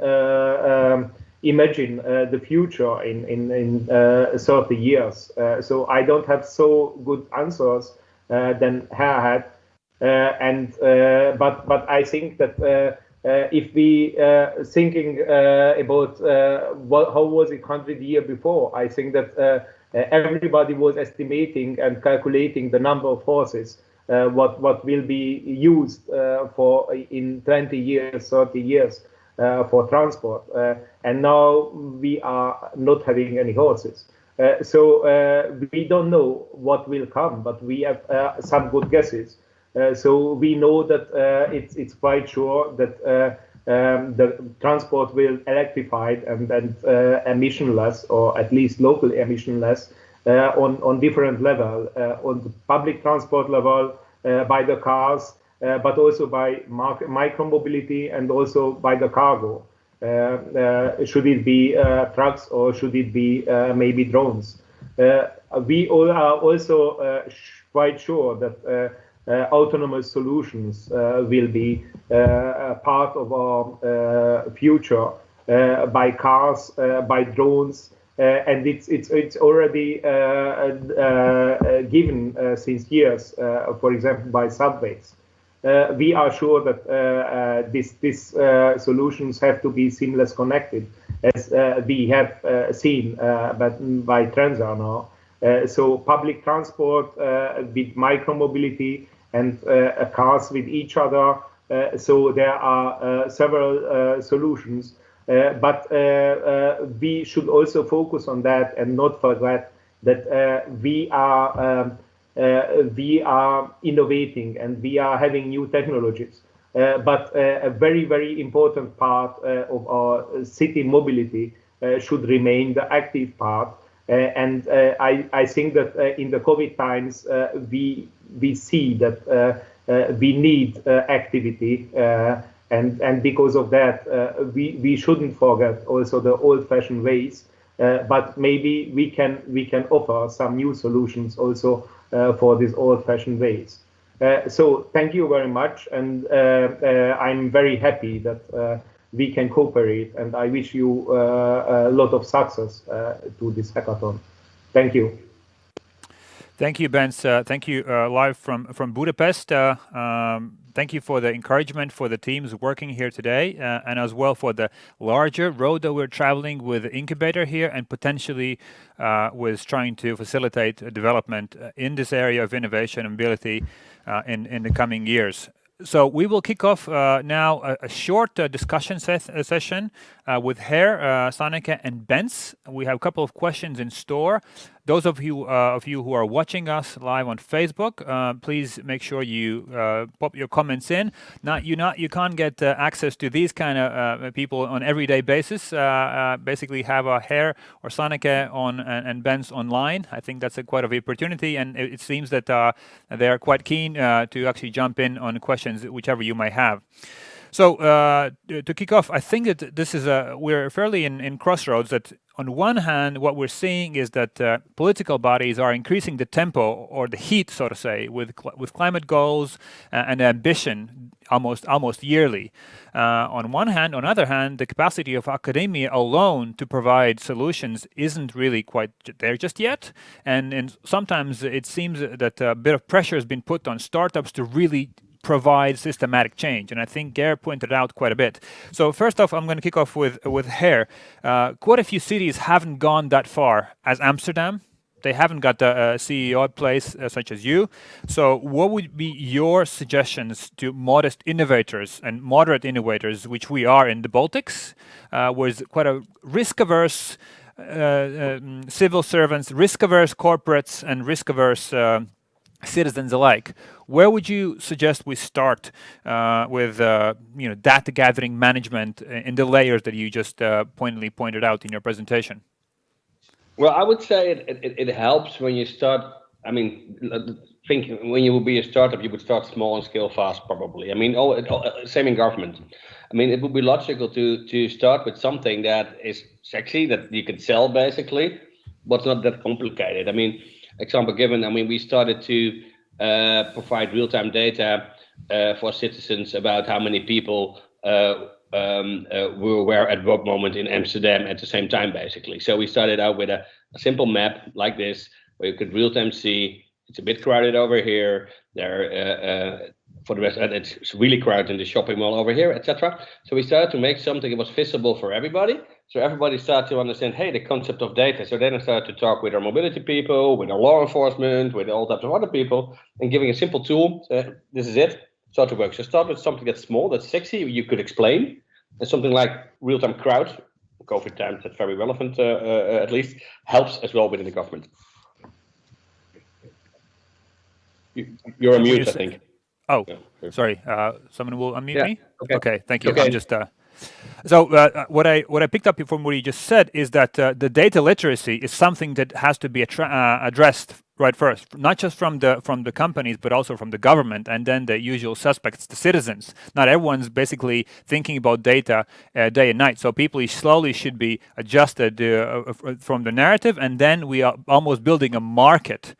S6: imagine the future in 30 years. So I don't have so good answers than Ger had. But I think that if we thinking about how was it 100 years before, I think that everybody was estimating and calculating the number of horses what will be used for in 20 years, 30 years for transport, and now we are not having any horses. So we don't know what will come, but we have some good guesses. So we know that it's quite sure that the transport will electrified and emissionless, or at least local emissionless, on different level, on the public transport level, by the cars, but also by micromobility and also by the cargo. Should it be trucks or should it be maybe drones? We all are also quite sure that autonomous solutions will be part of our future, by cars, by drones, and it's already given since years, for example, by subways. We are sure that these solutions have to be seamless connected, as we have seen by Transa now. So public transport with micromobility and cars with each other. So there are several solutions, but we should also focus on that and not forget that we are innovating and we are having new technologies. But a very, very important part of our city mobility should remain the active part. And I think that in the COVID times, we see that we need activity, and because of that, we shouldn't forget also the old-fashioned ways. But maybe we can offer some new solutions also for these old-fashioned ways. So thank you very much, and I'm very happy that we can cooperate, and I wish you a lot of success to this hackathon. Thank you.
S1: Thank you, Bens. Thank you live from Budapest. Thank you for the encouragement for the teams working here today, and as well for the larger road that we're traveling with the incubator here, and potentially with trying to facilitate development in this area of innovation and mobility in the coming years. So we will kick off now a short discussion session with Ger, Sanneke, and Bens. We have a couple of questions in store. Those of you who are watching us live on Facebook, please make sure you pop your comments in. You can't get access to these kind of people on everyday basis. Basically, have a Ger or Sanneke on and Bens online. I think that's quite of an opportunity, and it seems that they are quite keen to actually jump in on questions, whichever you might have. So to kick off, I think that this is we're fairly in crossroads. That on one hand, what we're seeing is that political bodies are increasing the tempo or the heat, so to say, with climate goals and ambition almost yearly. On one hand, on the other hand, the capacity of academia alone to provide solutions isn't really quite there just yet, and sometimes it seems that a bit of pressure has been put on startups to really provide systematic change, and I think Ger pointed out quite a bit. So first off, I'm going to kick off with Ger. Quite a few cities haven't gone that far as Amsterdam. They haven't got a CEO in place such as you. So what would be your suggestions to modest innovators and moderate innovators, which we are in the Baltics, with quite a risk-averse civil servants, risk-averse corporates, and risk-averse citizens alike? Where would you suggest we start with data gathering management in the layers that you just pointed out in your presentation?
S4: Well, I would say it helps when you start. I mean, when you will be a startup, you would start small and scale fast, probably. I mean, same in government. I mean, it would be logical to start with something that is sexy, that you can sell, basically, but not that complicated. I mean, example given, I mean, we started to provide real-time data for citizens about how many people were where at what moment in Amsterdam at the same time, basically. So we started out with a simple map like this, where you could real-time see it's a bit crowded over here. For the rest, it's really crowded in the shopping mall over here, etc. So we started to make something that was visible for everybody. So everybody started to understand, hey, the concept of data. So then I started to talk with our mobility people, with our law enforcement, with all types of other people, and giving a simple tool. This is it. Start to work. So start with something that's small, that's sexy, you could explain, and something like real-time crowd. COVID times, that's very relevant, at least, helps as well within the government. You're on mute, I think.
S1: Oh, sorry. Someone will unmute me? Okay, thank you.
S4: Okay.
S1: I'm just... So what I picked up from what you just said is that the data literacy is something that has to be addressed right first, not just from the companies, but also from the government, and then the usual suspects, the citizens. Not everyone's basically thinking about data day and night. So people slowly should be adjusted from the narrative, and then we are almost building a market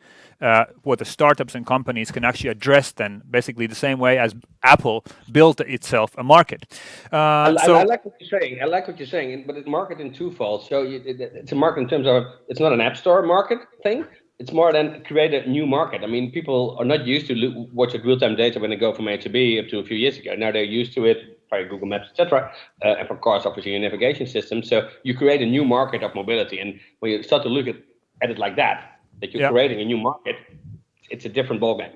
S1: what the startups and companies can actually address then, basically the same way as Apple built itself a market.
S4: I like what you're saying. I like what you're saying, but it's market in twofold. So it's a market in terms of, it's not an app store market thing. It's more than create a new market. I mean, people are not used to watch real-time data when they go from A to B up to a few years ago. Now they're used to it, probably Google Maps, etc. And for cars, obviously, a navigation system. So you create a new market of mobility. And when you start to look at it like that you're creating a new market, it's a different ballgame.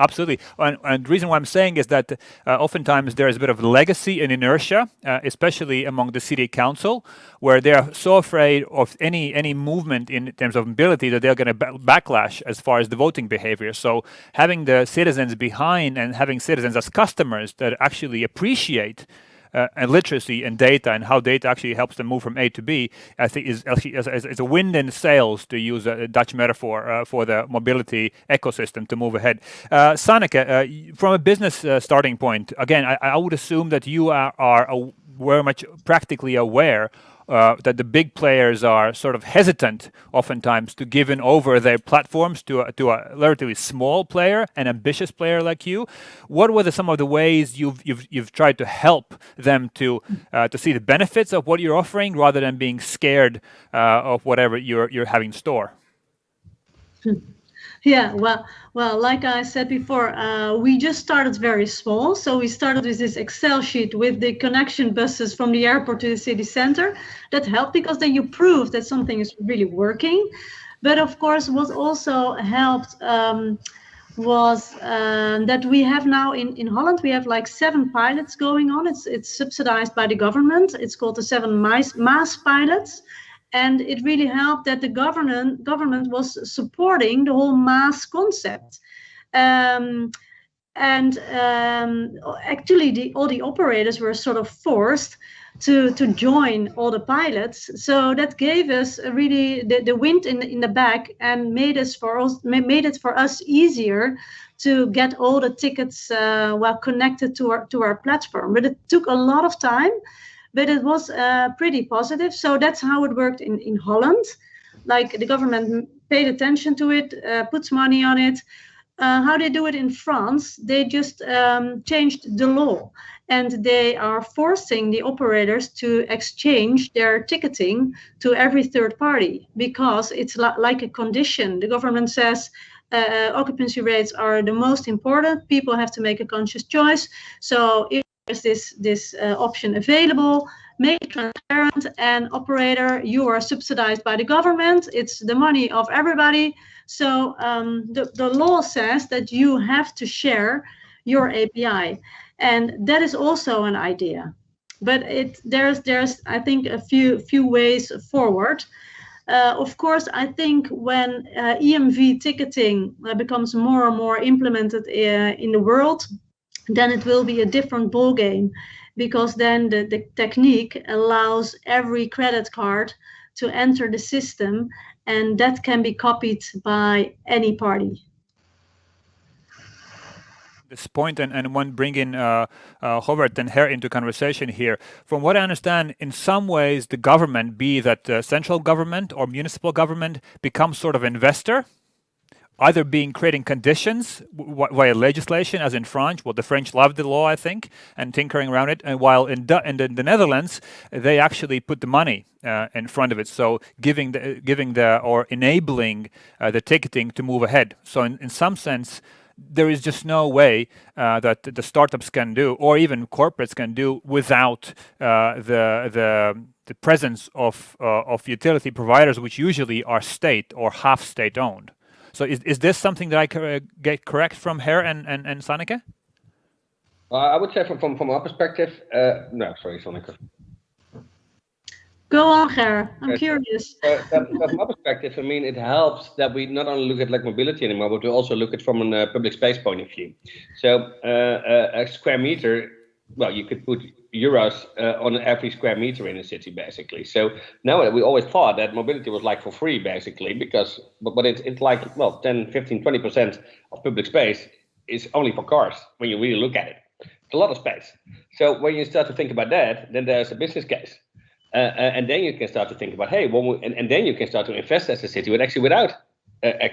S1: Absolutely. And the reason why I'm saying is that oftentimes there is a bit of legacy and inertia, especially among the city council, where they are so afraid of any movement in terms of mobility that they're going to backlash as far as the voting behavior. So having the citizens behind and having citizens as customers that actually appreciate and literacy and data and how data actually helps them move from A to B, I think is a wind in sails, to use a Dutch metaphor, for the mobility ecosystem to move ahead. Sanneke, from a business starting point, again, I would assume that you are very much practically aware that the big players are sort of hesitant oftentimes to give over their platforms to a relatively small player, an ambitious player like you. What were some of the ways you've tried to help them to see the benefits of what you're offering rather than being scared of whatever you're having in store?
S5: Yeah, well, like I said before, we just started very small. So we started with this Excel sheet with the connection buses from the airport to the city center. That helped because then you prove that something is really working. But of course, what also helped was that we have now in Holland, we have like 7 pilots going on. It's subsidized by the government. It's called the 7 mass pilots. And it really helped that the government was supporting the whole mass concept. Actually, all the operators were sort of forced to join all the pilots. So that gave us really the wind in the back and made it for us easier to get all the tickets connected to our platform. But it took a lot of time. But it was pretty positive. So that's how it worked in Holland. Like the government paid attention to it, puts money on it. How they do it in France, they just changed the law. And they are forcing the operators to exchange their ticketing to every third party because it's like a condition. The government says occupancy rates are the most important. People have to make a conscious choice. So if there's this option available, make it transparent, and operator, you are subsidized by the government. It's the money of everybody. So the law says that you have to share your API, and that is also an idea. But there's I think a few ways forward. Of course, I think when EMV ticketing becomes more and more implemented in the world, then it will be a different ballgame, because then the technique allows every credit card to enter the system, and that can be copied by any party.
S1: This point, and when bringing Govert and Ger into conversation here, from what I understand, in some ways the government, be that central government or municipal government, becomes sort of investor, either creating conditions via legislation, as in France. Well, the French love the law, I think, and tinkering around it. And while in the Netherlands, they actually put the money in front of it, so giving or enabling the ticketing to move ahead. So in some sense, there is just no way that the startups can do, or even corporates can do, without the presence of utility providers, which usually are state or half state owned. So is this something that I get correct from Ger and Sanneke?
S4: I would say from our perspective, no, sorry, Sanneke.
S5: Go on, Ger. I'm curious.
S4: From my perspective, I mean, it helps that we not only look at like mobility anymore, but we also look at from a public space point of view. So a square meter, well, you could put euros on every square meter in a city, basically. So now we always thought that mobility was like for free, basically, because but it's like, well, 10, 15, 20% of public space is only for cars when you really look at it. It's a lot of space. So when you start to think about that, then there's a business case. And then you can start to think about, hey, and then you can start to invest as a city, but actually without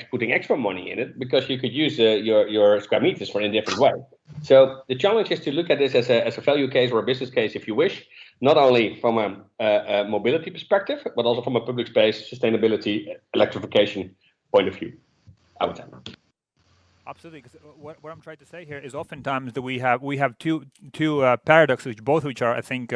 S4: putting extra money in it, because you could use your square meters for in a different way. So the challenge is to look at this as a value case or a business case, if you wish, not only from a mobility perspective, but also from a public space, sustainability, electrification point of view, I would say.
S1: Absolutely, because what I'm trying to say here is oftentimes that we have two paradoxes, both which are, I think,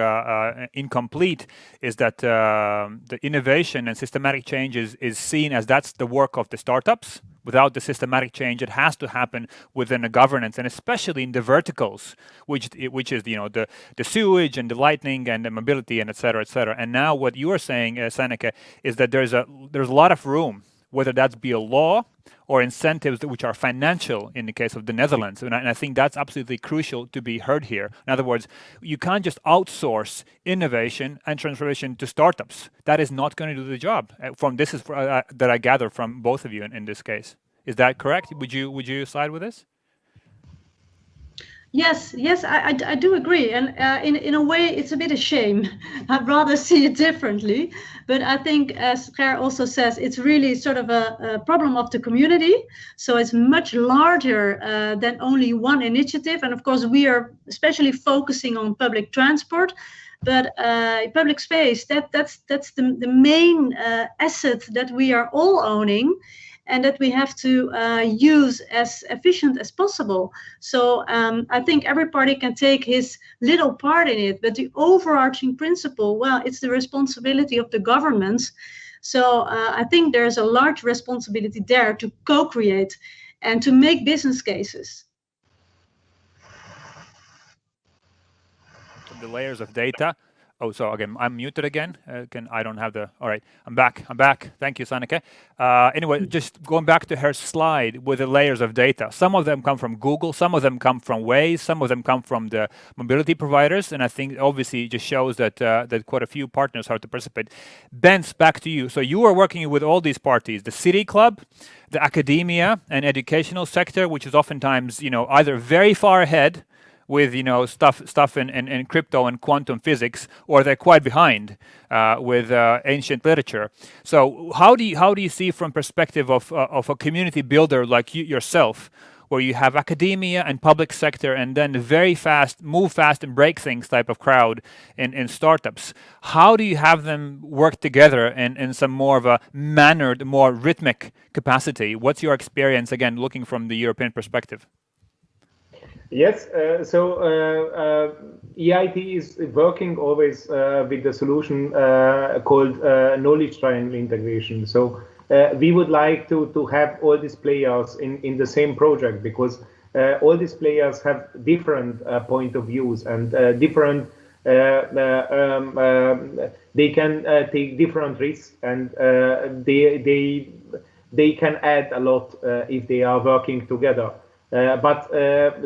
S1: incomplete. Is that the innovation and systematic change is seen as that's the work of the startups. Without the systematic change, it has to happen within a governance, and especially in the verticals, which is the sewage and the lighting and the mobility and et cetera, et cetera. And now what you are saying, Saneke, is that there's a lot of room, whether that's be a law or incentives which are financial in the case of the Netherlands. And I think that's absolutely crucial to be heard here. In other words, you can't just outsource innovation and transformation to startups. That is not going to do the job. That I gather from both of you in this case. Is that correct? Would you side with this?
S5: Yes, I do agree, and in a way, it's a bit a shame. I'd rather see it differently, but I think, as Ger also says, it's really sort of a problem of the community. So it's much larger than only one initiative, and of course, we are especially focusing on public transport. But public space, that's the main asset that we are all owning, and that we have to use as efficient as possible. So I think every party can take his little part in it, but the overarching principle, well, it's the responsibility of the governments. So I think there's a large responsibility there to co-create and to make business cases.
S1: The layers of data. Oh, so again, I'm muted again. I don't have the. All right, I'm back. Thank you, Saneke. Anyway, just going back to her slide with the layers of data. Some of them come from Google. Some of them come from Waze. Some of them come from the mobility providers. And I think obviously it just shows that that quite a few partners have to participate. Bence, back to you. So you are working with all these parties: the city club, the academia and educational sector, which is oftentimes either very far ahead with stuff in crypto and quantum physics, or they're quite behind with ancient literature. So how do you see from perspective of a community builder like yourself, where you have academia and public sector, and then the very fast, move fast and break things type of crowd in startups? How do you have them work together in some more of a mannered, more rhythmic capacity? What's your experience, again, looking from the European perspective?
S6: Yes, so EIT is working always with the solution called knowledge triangle integration. So we would like to have all these players in the same project, because all these players have different point of views and different, they can take different risks, and they can add a lot if they are working together. But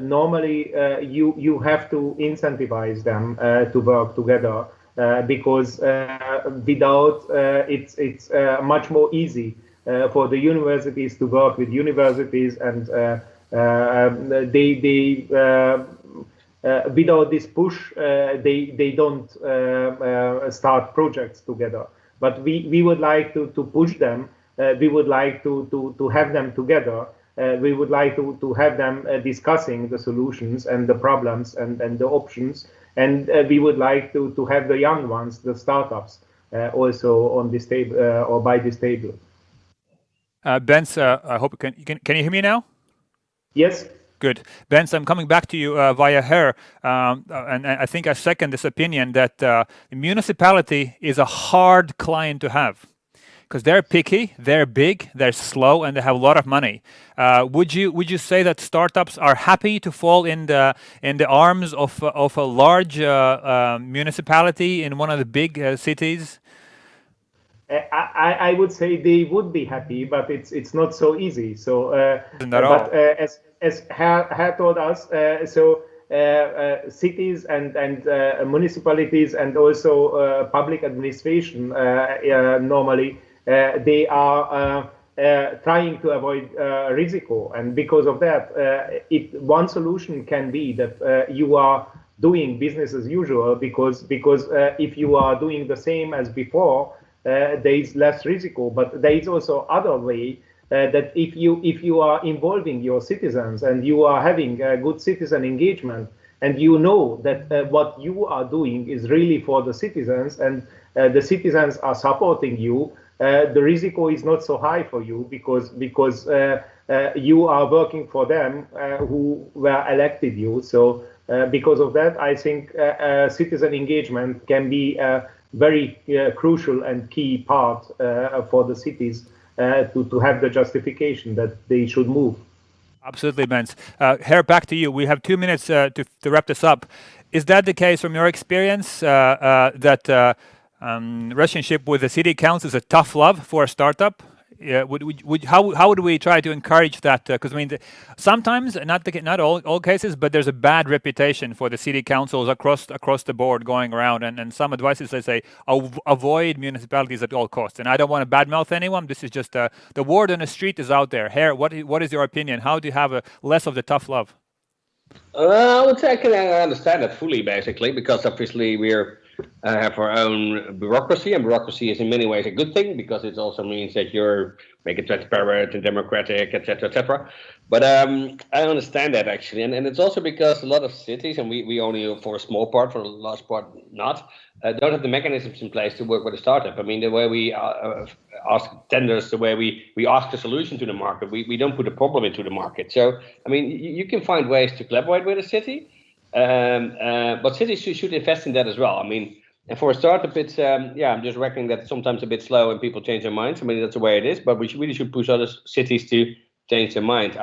S6: normally you have to incentivize them to work together, because without it's much more easy for the universities to work with universities, and they without this push they don't start projects together. But we would like to push them. We would like to have them together. We would like to have them discussing the solutions and the problems and the options. And we would like to have the young ones, the startups, also on this table or by this table.
S1: Bence, I hope can you hear me now?
S6: Yes.
S1: Good. Bence, I'm coming back to you via her. And I think I second this opinion that the municipality is a hard client to have, because they're picky, they're big, they're slow, and they have a lot of money. Would you say that startups are happy to fall in the arms of a large municipality in one of the big cities
S6: I would say they would be happy, but it's not so easy. So, as Ger told us, cities and municipalities and also public administration normally they are trying to avoid risiko, and because of that, one solution can be that you are doing business as usual, because if you are doing the same as before, there is less risiko. But there is also other way that if you are involving your citizens and you are having good citizen engagement, and you know that what you are doing is really for the citizens, and the citizens are supporting you, the risiko is not so high for you, because you are working for them who were elected you. So because of that, I think citizen engagement can be a very crucial and key part for the cities to have the justification that they should move.
S1: Absolutely, Bens. Ger, back to you. We have 2 minutes to wrap this up. Is that the case from your experience, that relationship with the city council is a tough love for a startup? How would we try to encourage that? Because I mean, sometimes, not all cases, but there's a bad reputation for the city councils across the board going around, and some advices, they say, avoid municipalities at all costs. And I don't want to badmouth anyone. This is just the word on the street is out there. Ger, what is your opinion? How do you have less of the tough love?
S4: I would say I can understand that fully, basically, because obviously we're have our own bureaucracy, and bureaucracy is in many ways a good thing, because it also means that you're make it transparent and democratic, etc., etc. But I understand that, actually, and it's also because a lot of cities, and we only for a small part, for a large part not, don't have the mechanisms in place to work with a startup. I mean, the way we ask tenders, the way we ask a solution to the market, we don't put a problem into the market. So, I mean, you can find ways to collaborate with a city, but cities should invest in that as well. I mean, and for a startup, it's I'm just reckoning that sometimes a bit slow and people change their minds. I mean, that's the way it is, but we really should push other cities to change their minds.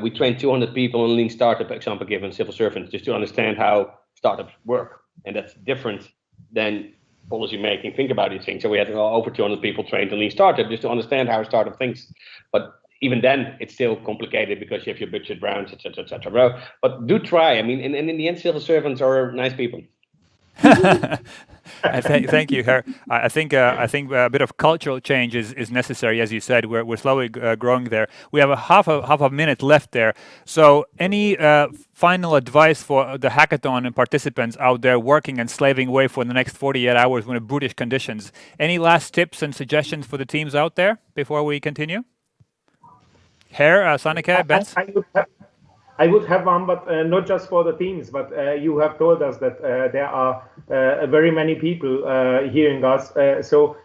S4: We trained 200 people on lean startup, example given, civil servants, just to understand how startups work, and that's different than policy making. Think about these things. So we had over 200 people trained on lean startup just to understand how a startup thinks, but even then, it's still complicated because you have your budget rounds, etc., etc. But do try. I mean, and in the end, civil servants are nice people.
S1: Thank you, Ger. I think a bit of cultural change is necessary, as you said. We're slowly growing there. We have half a minute left there. So, any final advice for the hackathon and participants out there working and slaving away for the next 48 hours in brutish conditions? Any last tips and suggestions for the teams out there before we continue? Ger, Sanneke, Bens?
S6: I would have one, but not just for the teams, but you have told us that there are very many people hearing us. So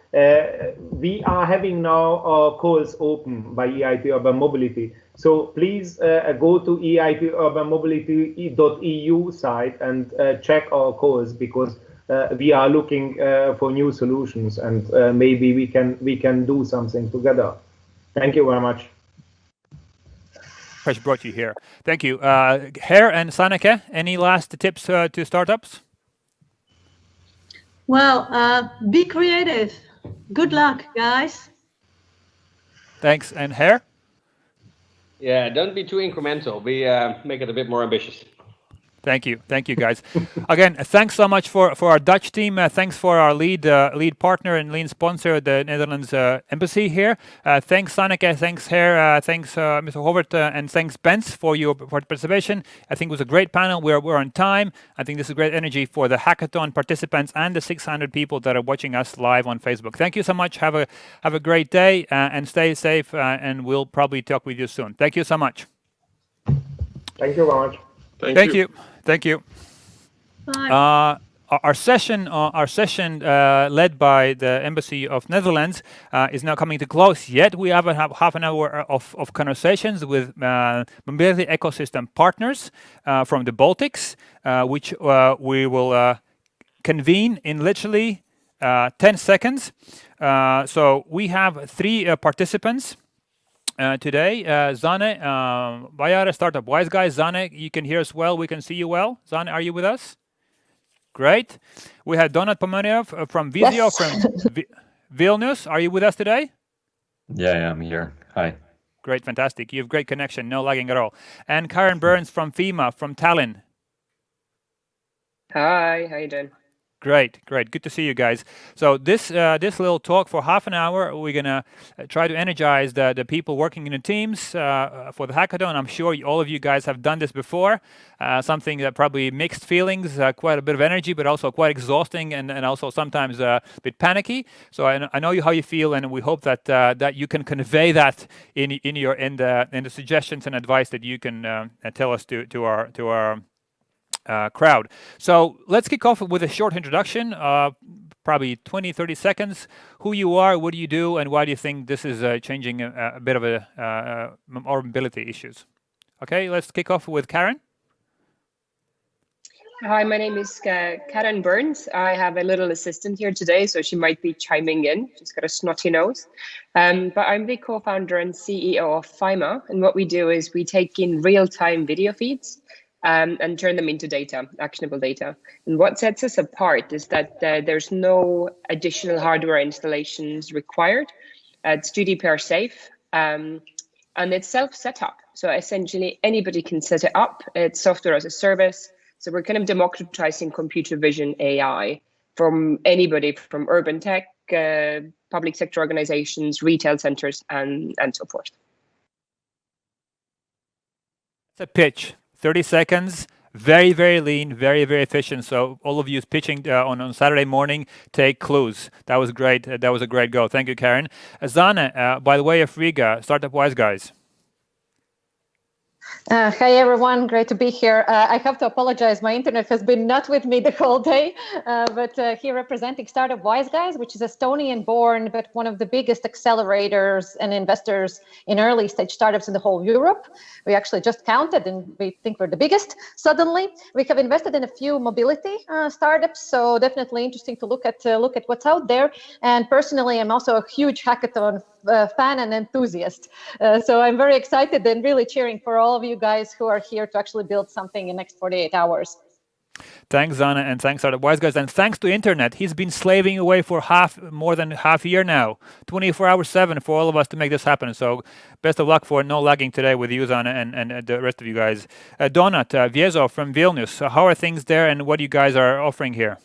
S6: we are having now our calls open by EIT Urban Mobility. So please go to eiturbanmobility.eu site and check our calls, because we are looking for new solutions, and maybe we can do something together. Thank you very much.
S1: VEFRESH brought you here. Thank you. Ger and Sanneke, any last tips to startups?
S5: Well, be creative. Good luck, guys.
S1: Thanks. And Ger?
S4: Yeah, don't be too incremental. Make it a bit more ambitious.
S1: Thank you, guys. Again, thanks so much for our Dutch team. Thanks for our lead partner and lead sponsor, the Netherlands Embassy here. Thanks, Sanneke. Thanks, Ger. Thanks, Mr. Govert, and thanks, Bens, for your participation. I think it was a great panel. We're on time. I think this is great energy for the hackathon participants and the 600 people that are watching us live on Facebook. Thank you so much. Have a great day and stay safe. And we'll probably talk with you soon. Thank you so much.
S6: Thank you very much.
S1: Thank you. Thank you.
S5: Bye.
S1: Our session led by the Embassy of Netherlands is now coming to close. Yet we have half an hour of conversations with mobility ecosystem partners from the Baltics, which we will convene in literally 10 seconds. So we have 3 participants. Today, Zane, Vajare, Startup Wise Guys. Zane, you can hear us well. We can see you well. Zane, are you with us? Great. We have Donat Pomeroy from Visio from Vilnius. Are you with us today?
S7: Yeah, I'm here. Hi.
S1: Great, fantastic. You have great connection, no lagging at all. And Karen Burns from FEMA from Tallinn.
S8: Hi, how you doing?
S1: Great. Good to see you guys. So this little talk for half an hour, we're gonna try to energize the people working in the teams for the hackathon. I'm sure all of you guys have done this before. Something that probably mixed feelings, quite a bit of energy, but also quite exhausting and also sometimes a bit panicky. So I know how you feel, and we hope that that you can convey that in the suggestions and advice that you can tell us to our crowd. So let's kick off with a short introduction, probably 20-30 seconds. Who you are, what do you do, and why do you think this is changing a bit of our mobility issues? Okay, let's kick off with Karen.
S8: Hi, my name is Karen Burns. I have a little assistant here today, so she might be chiming in. She's got a snotty nose. But I'm the co-founder and CEO of FEMA, and what we do is we take in real-time video feeds and turn them into data, actionable data. And what sets us apart is that there's no additional hardware installations required. It's GDPR safe, and it's self-setup. So essentially anybody can set it up. It's software as a service. So we're kind of democratizing computer vision AI from anybody from urban tech, public sector organizations, retail centers, and so forth.
S1: It's a pitch. 30 seconds, very, very lean, very, very efficient. So all of you pitching on Saturday morning, take clues. That was great. That was a great go. Thank you, Karen. Zana, by the way of Riga, Startup Wise Guys.
S9: Hi everyone, great to be here. I have to apologize, my internet has been not with me the whole day, but here representing Startup Wise Guys, which is Estonian born, but one of the biggest accelerators and investors in early stage startups in the whole Europe. We actually just counted and we think we're the biggest suddenly. We have invested in a few mobility startups, so definitely interesting to look at what's out there. And personally, I'm also a huge hackathon fan and enthusiast. So I'm very excited and really cheering for all of you guys who are here to actually build something in the next 48 hours.
S1: Thanks, Zana, and thanks, Startup Wise Guys. And thanks to internet. He's been slaving away for more than half a year now, 24 hours 7 for all of us to make this happen. So best of luck for no lagging today with you, Zana, and the rest of you guys. Donat Viezo from Vilnius. How are things there, and what you guys are offering here?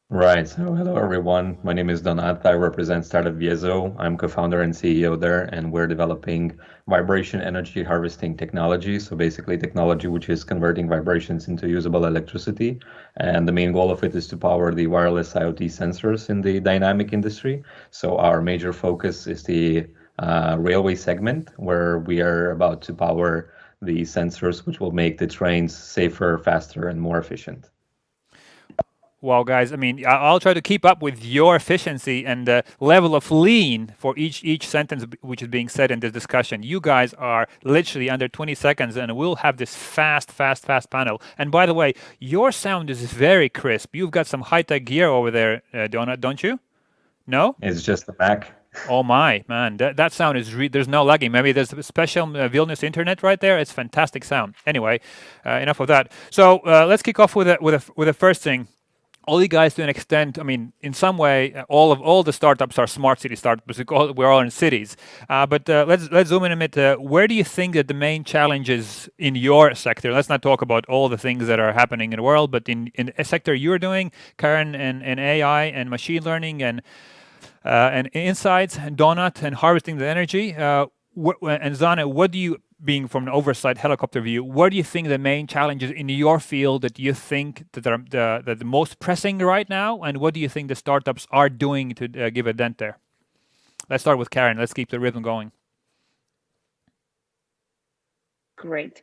S7: Right. So hello, everyone. My name is Donat. I represent Startup Viezo. I'm co-founder and CEO there, and we're developing vibration energy harvesting technology. So basically technology which is converting vibrations into usable electricity. And the main goal of it is to power the wireless IoT sensors in the dynamic industry. So our major focus is the railway segment, where we are about to power the sensors which will make the trains safer, faster, and more efficient.
S1: Well, guys, I mean, I'll try to keep up with your efficiency and the level of lean for each sentence which is being said in this discussion. You guys are literally under 20 seconds, and we'll have this fast panel. And by the way, your sound is very crisp. You've got some high-tech gear over there, Donat, don't you? No?
S7: It's just the Mac.
S1: Oh my, man, that sound is, there's no lagging. Maybe there's a special Vilnius internet right there. It's fantastic sound. Anyway, enough of that. So let's kick off with the first thing. All you guys, to an extent, I mean, in some way, all the startups are smart city startups because we're all in cities. But let's zoom in a minute. Where do you think that the main challenges in your sector? Let's not talk about all the things that are happening in the world, but in a sector you're doing, Karen, and AI and machine learning and insights, and Donat and harvesting the energy. And Zana, what do you, being from an oversight helicopter view, what do you think the main challenges in your field that you think that are the most pressing right now, and what do you think the startups are doing to give a dent there? Let's start with Karen. Let's keep the rhythm going.
S8: Great.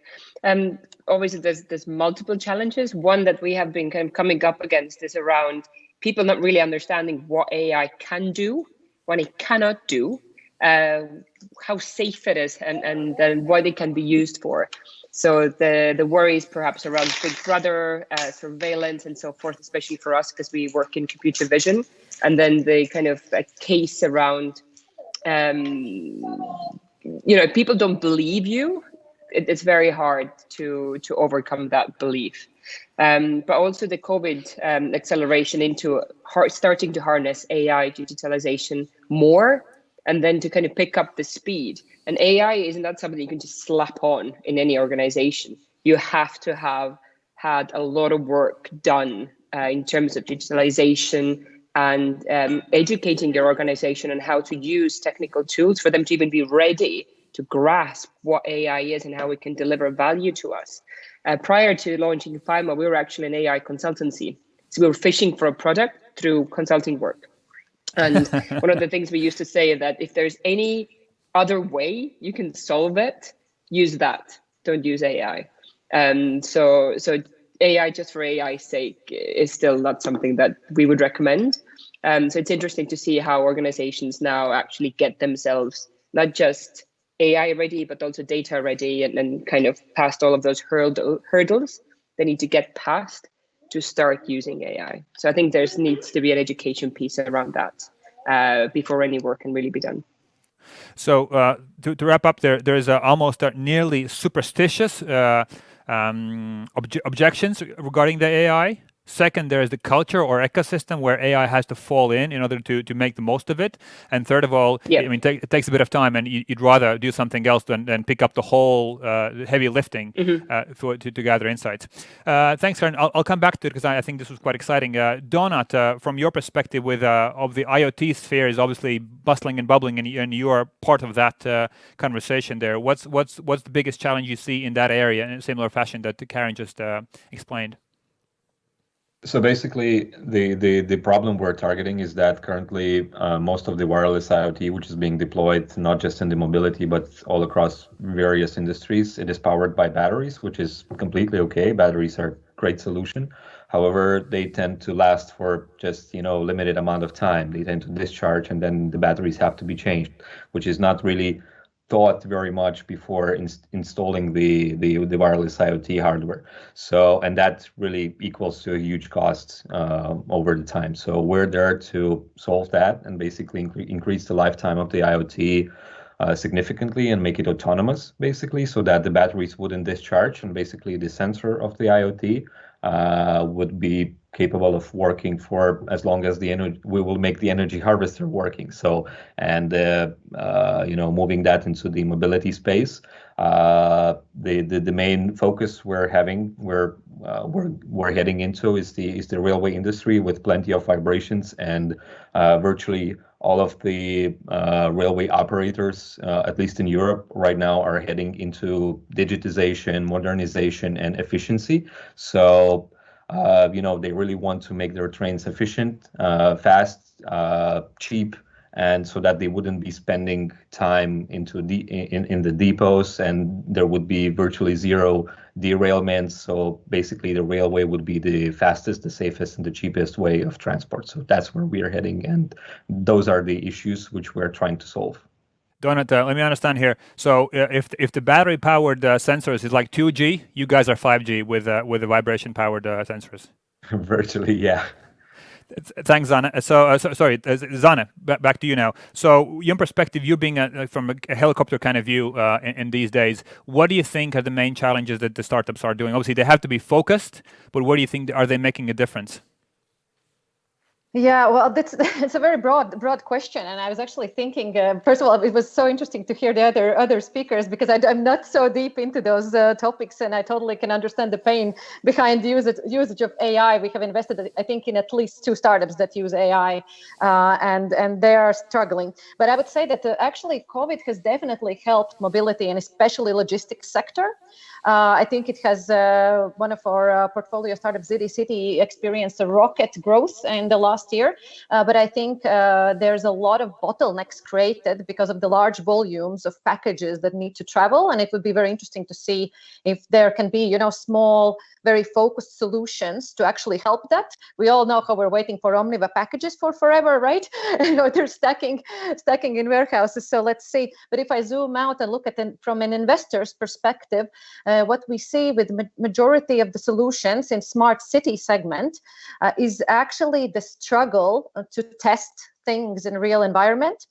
S8: Obviously, there's multiple challenges. One that we have been kind of coming up against is around people not really understanding what AI can do, what it cannot do, how safe it is, and what it can be used for. So the worries perhaps around Big Brother, surveillance, and so forth, especially for us because we work in computer vision, and then the kind of case around, if people don't believe you, it's very hard to overcome that belief. But also the COVID acceleration into starting to harness AI digitalization more, and then to kind of pick up the speed. And AI is not something you can just slap on in any organization. You have to have had a lot of work done in terms of digitalization and educating your organization on how to use technical tools for them to even be ready to grasp what AI is and how it can deliver value to us. Prior to launching FIMA, we were actually an AI consultancy. So we were fishing for a product through consulting work. And one of the things we used to say is that if there's any other way you can solve it, use that. Don't use AI. So AI just for AI's sake is still not something that we would recommend. So it's interesting to see how organizations now actually get themselves not just AI ready, but also data ready, and kind of past all of those hurdles they need to get past to start using AI. So I think there needs to be an education piece around that before any work can really be done.
S1: So to wrap up, there is almost nearly superstitious objections regarding the AI. Second, there is the culture or ecosystem where AI has to fall in order to make the most of it. And third of all, I mean, it takes a bit of time, and you'd rather do something else than pick up the whole heavy lifting to gather insights. Thanks, Karen. I'll come back to it because I think this was quite exciting. Donat, from your perspective, of the IoT sphere is obviously bustling and bubbling, and you are part of that conversation there. What's the biggest challenge you see in that area in a similar fashion that Karen just explained?
S7: So basically, the problem we're targeting is that currently most of the wireless IoT, which is being deployed not just in the mobility, but all across various industries, it is powered by batteries, which is completely okay. Batteries are a great solution. However, they tend to last for just limited amount of time. They tend to discharge, and then the batteries have to be changed, which is not really thought very much before installing the wireless IoT hardware. So, and that really equals to a huge cost over the time. So we're there to solve that and basically increase the lifetime of the IoT significantly and make it autonomous, basically, so that the batteries wouldn't discharge, and basically the sensor of the IoT would be capable of working for as long as we will make the energy harvester working. So, and moving that into the mobility space, the main focus we're heading into is the railway industry, with plenty of vibrations, and virtually all of the railway operators, at least in Europe right now, are heading into digitization, modernization, and efficiency. So they really want to make their trains efficient, fast, cheap, and so that they wouldn't be spending time in the depots, and there would be virtually zero derailments. So basically the railway would be the fastest, the safest, and the cheapest way of transport. So that's where we are heading, and those are the issues which we're trying to solve.
S1: Donat, let me understand here. So if the battery-powered sensors is like 2G, you guys are 5G with the vibration-powered sensors.
S7: Virtually, yeah.
S1: Thanks, Zana. Sorry, Zana, back to you now. So your perspective, you being from a helicopter kind of view in these days, what do you think are the main challenges that the startups are doing? Obviously, they have to be focused, but where do you think are they making a difference?
S9: Yeah, well, it's a very broad question, and I was actually thinking. First of all, it was so interesting to hear the other speakers, because I'm not so deep into those topics, and I totally can understand the pain behind the usage of AI. We have invested, I think, in at least 2 startups that use AI, and they are struggling. But I would say that actually COVID has definitely helped mobility, and especially logistics sector. I think it has one of our portfolio startups, City, experienced a rocket growth in the last year. But I think there's a lot of bottlenecks created because of the large volumes of packages that need to travel. And it would be very interesting to see if there can be, small, very focused solutions to actually help that. We all know how we're waiting for Omniva packages for forever, right? They're stacking in warehouses. So let's see. But if I zoom out and look at it from an investor's perspective, what we see with majority of the solutions in smart city segment is actually the struggle to test things in real environment.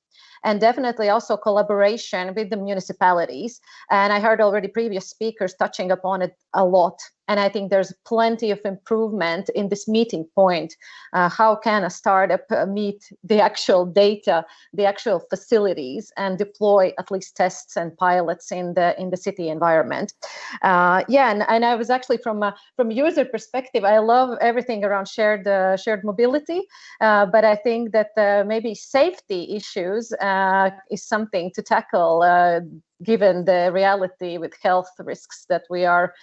S9: And definitely also collaboration with the municipalities. And I heard already previous speakers touching upon it a lot. And I think there's plenty of improvement in this meeting point. How can a startup meet the actual data, the actual facilities, and deploy at least tests and pilots in the city environment? And I was actually from a user perspective, I love everything around shared mobility, but I think that maybe safety issues is something to tackle. Given the reality with health risks that we're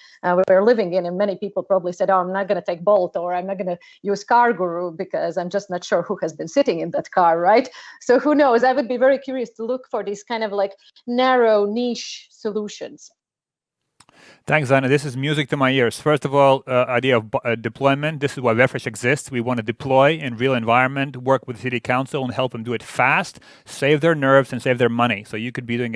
S9: living in, and many people probably said, "Oh, I'm not going to take Bolt, or I'm not going to use Car Guru because I'm just not sure who has been sitting in that car," right? So who knows? I would be very curious to look for these kind of like narrow niche solutions.
S1: Thanks, Anna. This is music to my ears. First of all, idea of deployment. This is why VEFRESH exists. We want to deploy in real environment, work with the city council and help them do it fast, save their nerves and save their money. So you could be doing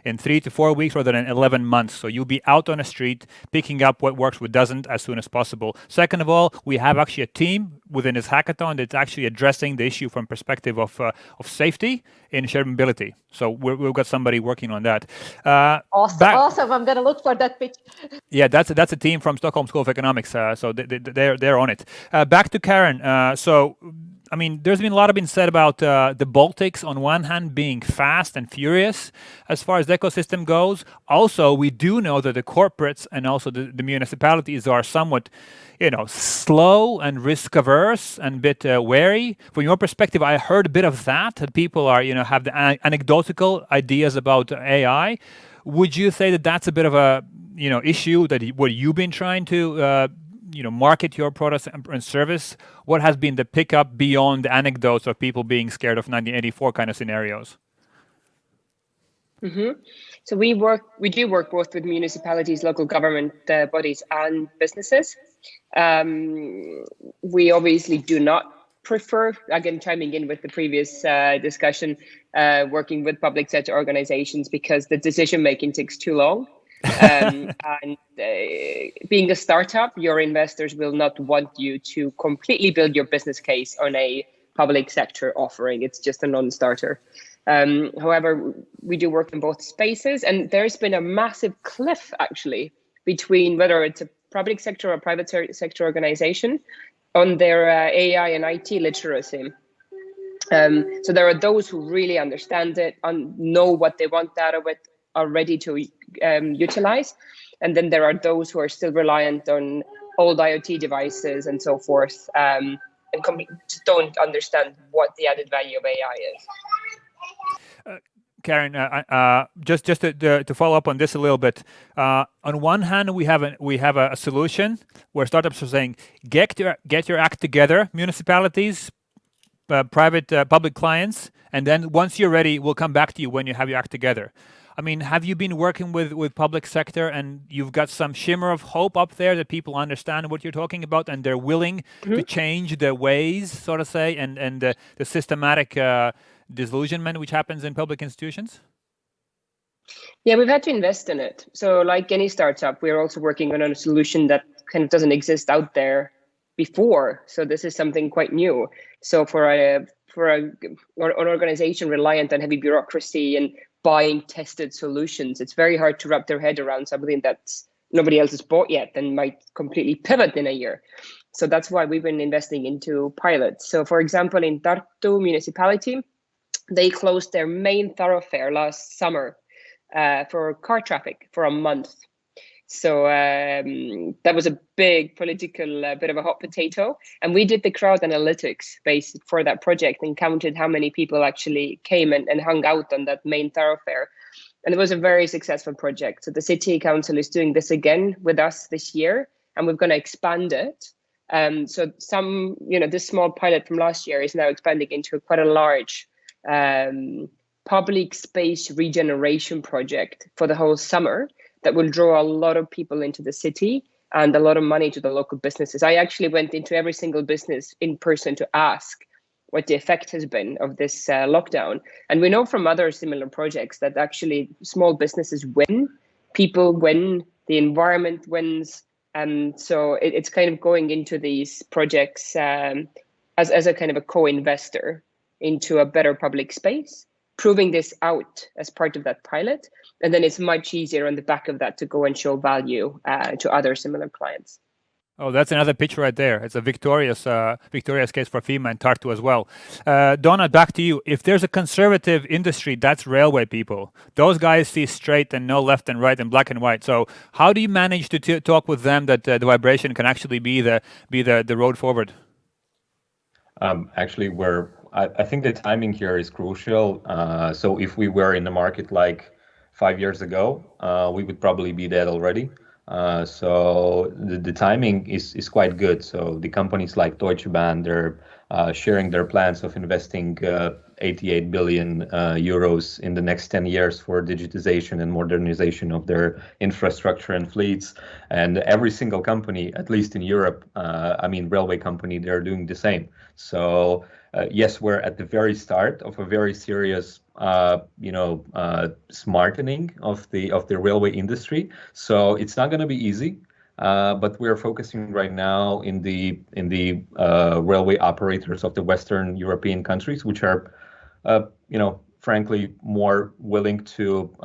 S1: in 3 to 4 weeks rather than 11 months. So you'll be out on the street, picking up what works, what doesn't as soon as possible. Second of all, we have actually a team within this hackathon that's actually addressing the issue from perspective of safety in shared mobility. So we've got somebody working on that.
S9: Awesome. I'm going to look for that pitch.
S1: Yeah, that's a team from Stockholm School of Economics. So they're on it. Back to Karen. So, I mean, there's been a lot been said about the Baltics on one hand being fast and furious as far as the ecosystem goes. Also, we do know that the corporates and also the municipalities are somewhat, slow and risk averse and a bit wary. From your perspective, I heard a bit of that people are, have the anecdotal ideas about AI. Would you say that that's a bit of a, issue that what you've been trying to, market your products and service? What has been the pickup beyond the anecdotes of people being scared of 1984 kind of scenarios?
S8: Mm-hmm. So we do work both with municipalities, local government bodies, and businesses. We obviously do not prefer, again, chiming in with the previous discussion, working with public sector organizations because the decision making takes too long. And being a startup, your investors will not want you to completely build your business case on a public sector offering. It's just a non-starter. However, we do work in both spaces, and there's been a massive cliff actually between whether it's a public sector or private sector organization on their AI and IT literacy. So there are those who really understand it and know what they want out of it, are ready to utilize. And then there are those who are still reliant on old IoT devices and so forth, and don't understand what the added value of AI is.
S1: Karen, just to follow up on this a little bit. On one hand, we have a solution where startups are saying, get your act together, municipalities, public clients, and then once you're ready, we'll come back to you when you have your act together. I mean, have you been working with public sector and you've got some shimmer of hope up there that people understand what you're talking about and they're willing to change their ways, so to say, and the systematic disillusionment which happens in public institutions?
S8: Yeah, we've had to invest in it. So like any startup, we're also working on a solution that kind of doesn't exist out there before. So this is something quite new. So for an organization reliant on heavy bureaucracy and buying tested solutions, it's very hard to wrap their head around something that nobody else has bought yet and might completely pivot in a year. So that's why we've been investing into pilots. So for example, in Tartu municipality, they closed their main thoroughfare last summer for car traffic for a month. So that was a big political bit of a hot potato. And we did the crowd analytics based for that project and counted how many people actually came and hung out on that main thoroughfare. And it was a very successful project. So the city council is doing this again with us this year, and we're going to expand it. So this small pilot from last year is now expanding into quite a large public space regeneration project for the whole summer that will draw a lot of people into the city and a lot of money to the local businesses. I actually went into every single business in person to ask what the effect has been of this lockdown. And we know from other similar projects that actually small businesses win, people win, the environment wins. And so it's kind of going into these projects as a kind of a co-investor into a better public space, proving this out as part of that pilot. And then it's much easier on the back of that to go and show value to other similar clients.
S1: Oh, that's another pitch right there. It's a victorious case for FEMA and Tartu as well. Donna, back to you. If there's a conservative industry, that's railway people. Those guys see straight and no left and right and black and white. So how do you manage to talk with them that the vibration can actually be the road forward?
S7: Actually, I think the timing here is crucial. So if we were in the market like 5 years ago, we would probably be dead already. So the timing is quite good. So the companies like Deutsche Bahn, they're sharing their plans of investing 88 billion euros in the next 10 years for digitization and modernization of their infrastructure and fleets. And every single company, at least in Europe, railway company, they're doing the same. So yes, we're at the very start of a very serious smartening of the railway industry. So it's not going to be easy, but we're focusing right now in the railway operators of the Western European countries, which are, frankly, more willing to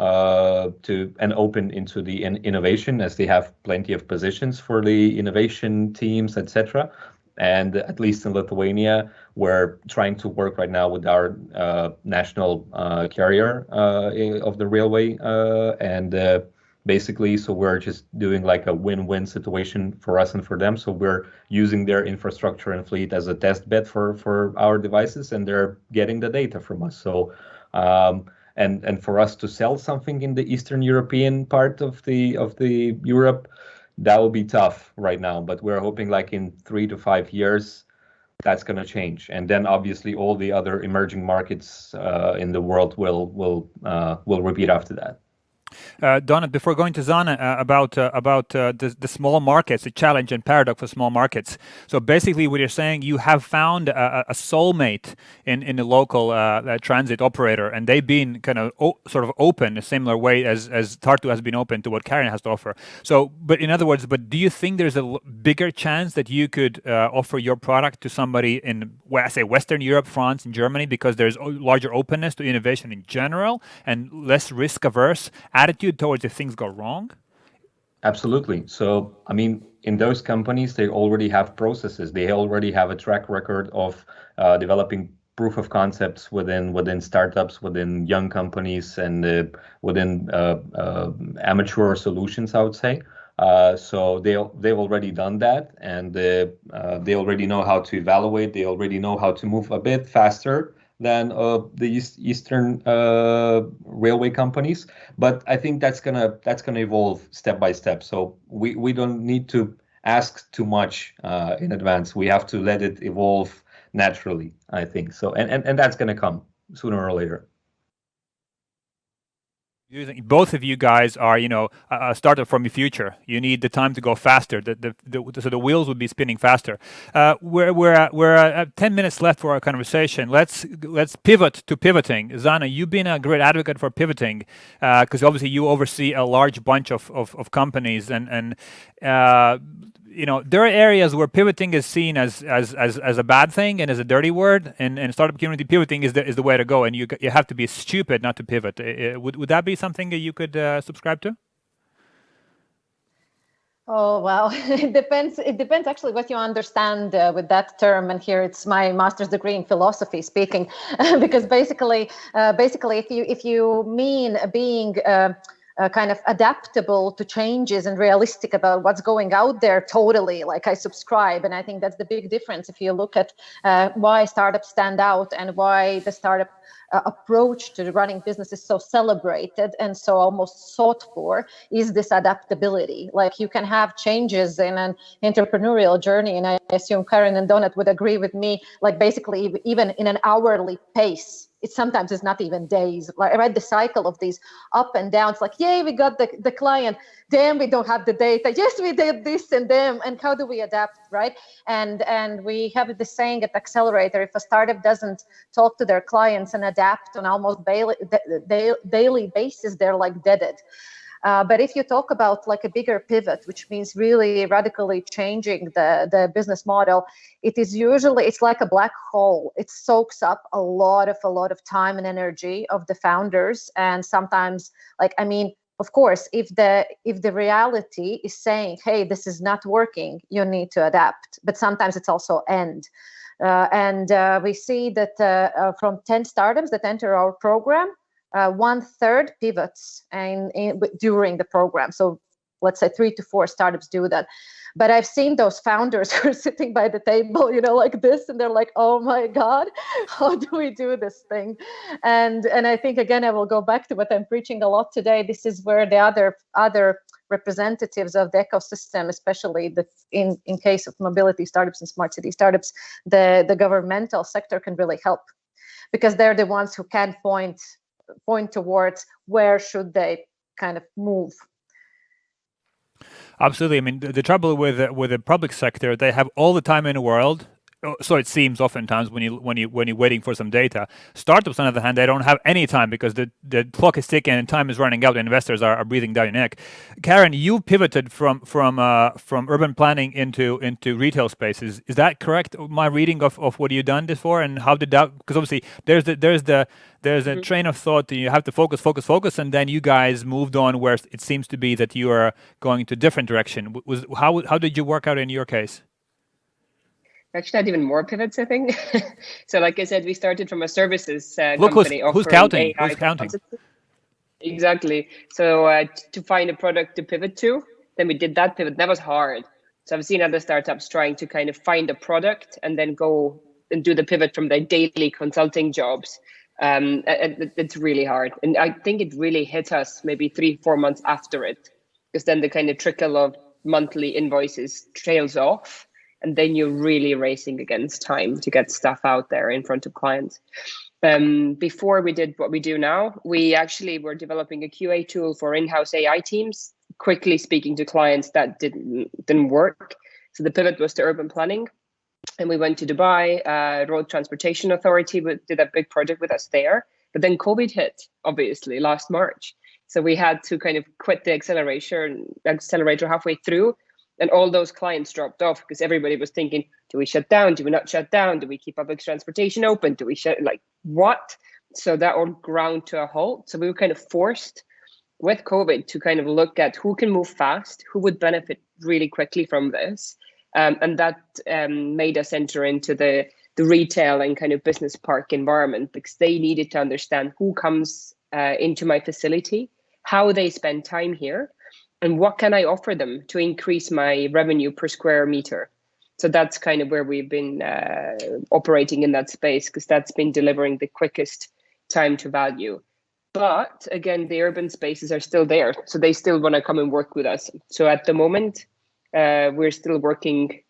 S7: and open into the innovation, as they have plenty of positions for the innovation teams, etc. And at least in Lithuania, we're trying to work right now with our national carrier of the railway. Basically, so we're just doing like a win-win situation for us and for them. So we're using their infrastructure and fleet as a test bed for our devices, and they're getting the data from us. So and for us to sell something in the Eastern European part of the Europe, that will be tough right now, but we're hoping like in 3 to 5 years, that's going to change. And then obviously all the other emerging markets in the world will repeat after that.
S1: Donna, before going to Zana, about the small markets, the challenge and paradox for small markets. So basically what you're saying, you have found a soulmate in the local transit operator, and they've been kind of sort of open a similar way as Tartu has been open to what Karen has to offer. So, but in other words, do you think there's a bigger chance that you could offer your product to somebody in, say, Western Europe, France, and Germany, because there's larger openness to innovation in general and less risk-averse attitude towards if things go wrong?
S7: Absolutely. So, in those companies, they already have processes. They already have a track record of developing proof of concepts within startups, within young companies, and within amateur solutions, I would say. So they've already done that, and they already know how to evaluate. They already know how to move a bit faster than the Eastern railway companies, but I think that's gonna evolve step by step. So we don't need to ask too much in advance. We have to let it evolve naturally, I think. So and that's gonna come sooner or later.
S1: Both of you guys are, a startup from the future. You need the time to go faster. So the wheels would be spinning faster. We're at 10 minutes left for our conversation. Let's pivot to pivoting. Zana, you've been a great advocate for pivoting, because obviously you oversee a large bunch of companies, and there are areas where pivoting is seen as a bad thing and as a dirty word, and startup community pivoting is the way to go, and you have to be stupid not to pivot. Would that be something that you could subscribe to?
S9: Oh, well, it depends actually what you understand with that term. And here it's my master's degree in philosophy speaking, because basically if you mean being kind of adaptable to changes and realistic about what's going out there, totally, like I subscribe. And I think that's the big difference if you look at why startups stand out and why the startup approach to running business is so celebrated and so almost sought for, is this adaptability. Like you can have changes in an entrepreneurial journey, and I assume Karen and Donat would agree with me, like basically even in an hourly pace. It sometimes is not even days. Like I read the cycle of these up and downs, like, yay, we got the client. Damn, we don't have the data. Yes, we did this and them. And how do we adapt, right? And we have the saying at Accelerator, if a startup doesn't talk to their clients and adapt on almost daily basis, they're like deaded. But if you talk about like a bigger pivot, which means really radically changing the business model, it is usually, it's like a black hole. It soaks up a lot of time and energy of the founders. And sometimes, like, I mean, of course, if the reality is saying, hey, this is not working, you need to adapt. But sometimes it's also end. And we see that from 10 startups that enter our program, 1/3 pivots during the program. So let's say 3 to 4 startups do that. But I've seen those founders who are sitting by the table, you know, like this, and they're like, oh my God, how do we do this thing? And I think, again, I will go back to what I'm preaching a lot today. This is where the other representatives of the ecosystem, especially in case of mobility startups and smart city startups, the governmental sector can really help, because they're the ones who can point towards where should they kind of move.
S1: Absolutely. I mean, the trouble with the public sector, they have all the time in the world. So it seems oftentimes when you're waiting for some data. Startups, on the other hand, they don't have any time because the clock is ticking and time is running out. And investors are breathing down your neck. Karen, you pivoted from urban planning into retail spaces. Is that correct? My reading of what you've done this for, and how did that? Because obviously there's a train of thought that you have to focus, and then you guys moved on where it seems to be that you are going to a different direction. How did you work out in your case?
S8: Actually had even more pivots, I think. So like I said, we started from a services company.
S1: Who's counting? Who's counting?
S8: Exactly. So to find a product to pivot to, then we did that pivot. That was hard. So I've seen other startups trying to kind of find a product and then go and do the pivot from their daily consulting jobs. It's really hard. And I think it really hit us maybe 3-4 months after it, because then the kind of trickle of monthly invoices trails off. And then you're really racing against time to get stuff out there in front of clients. Before we did what we do now, we actually were developing a QA tool for in-house AI teams, quickly speaking to clients that didn't work. So the pivot was to urban planning. And we went to Dubai, Road Transportation Authority did a big project with us there. But then COVID hit, obviously, last March. So we had to kind of quit the accelerator halfway through. And all those clients dropped off because everybody was thinking, do we shut down? Do we not shut down? Do we keep public transportation open? Do we shut, like, what? So that all ground to a halt. So we were kind of forced with COVID to kind of look at who can move fast, who would benefit really quickly from this. And that made us enter into the retail and kind of business park environment, because they needed to understand who comes into my facility, how they spend time here, and what can I offer them to increase my revenue per square meter. So that's kind of where we've been operating in that space, because that's been delivering the quickest time to value. But again, the urban spaces are still there. So they still want to come and work with us. So at the moment, we're still working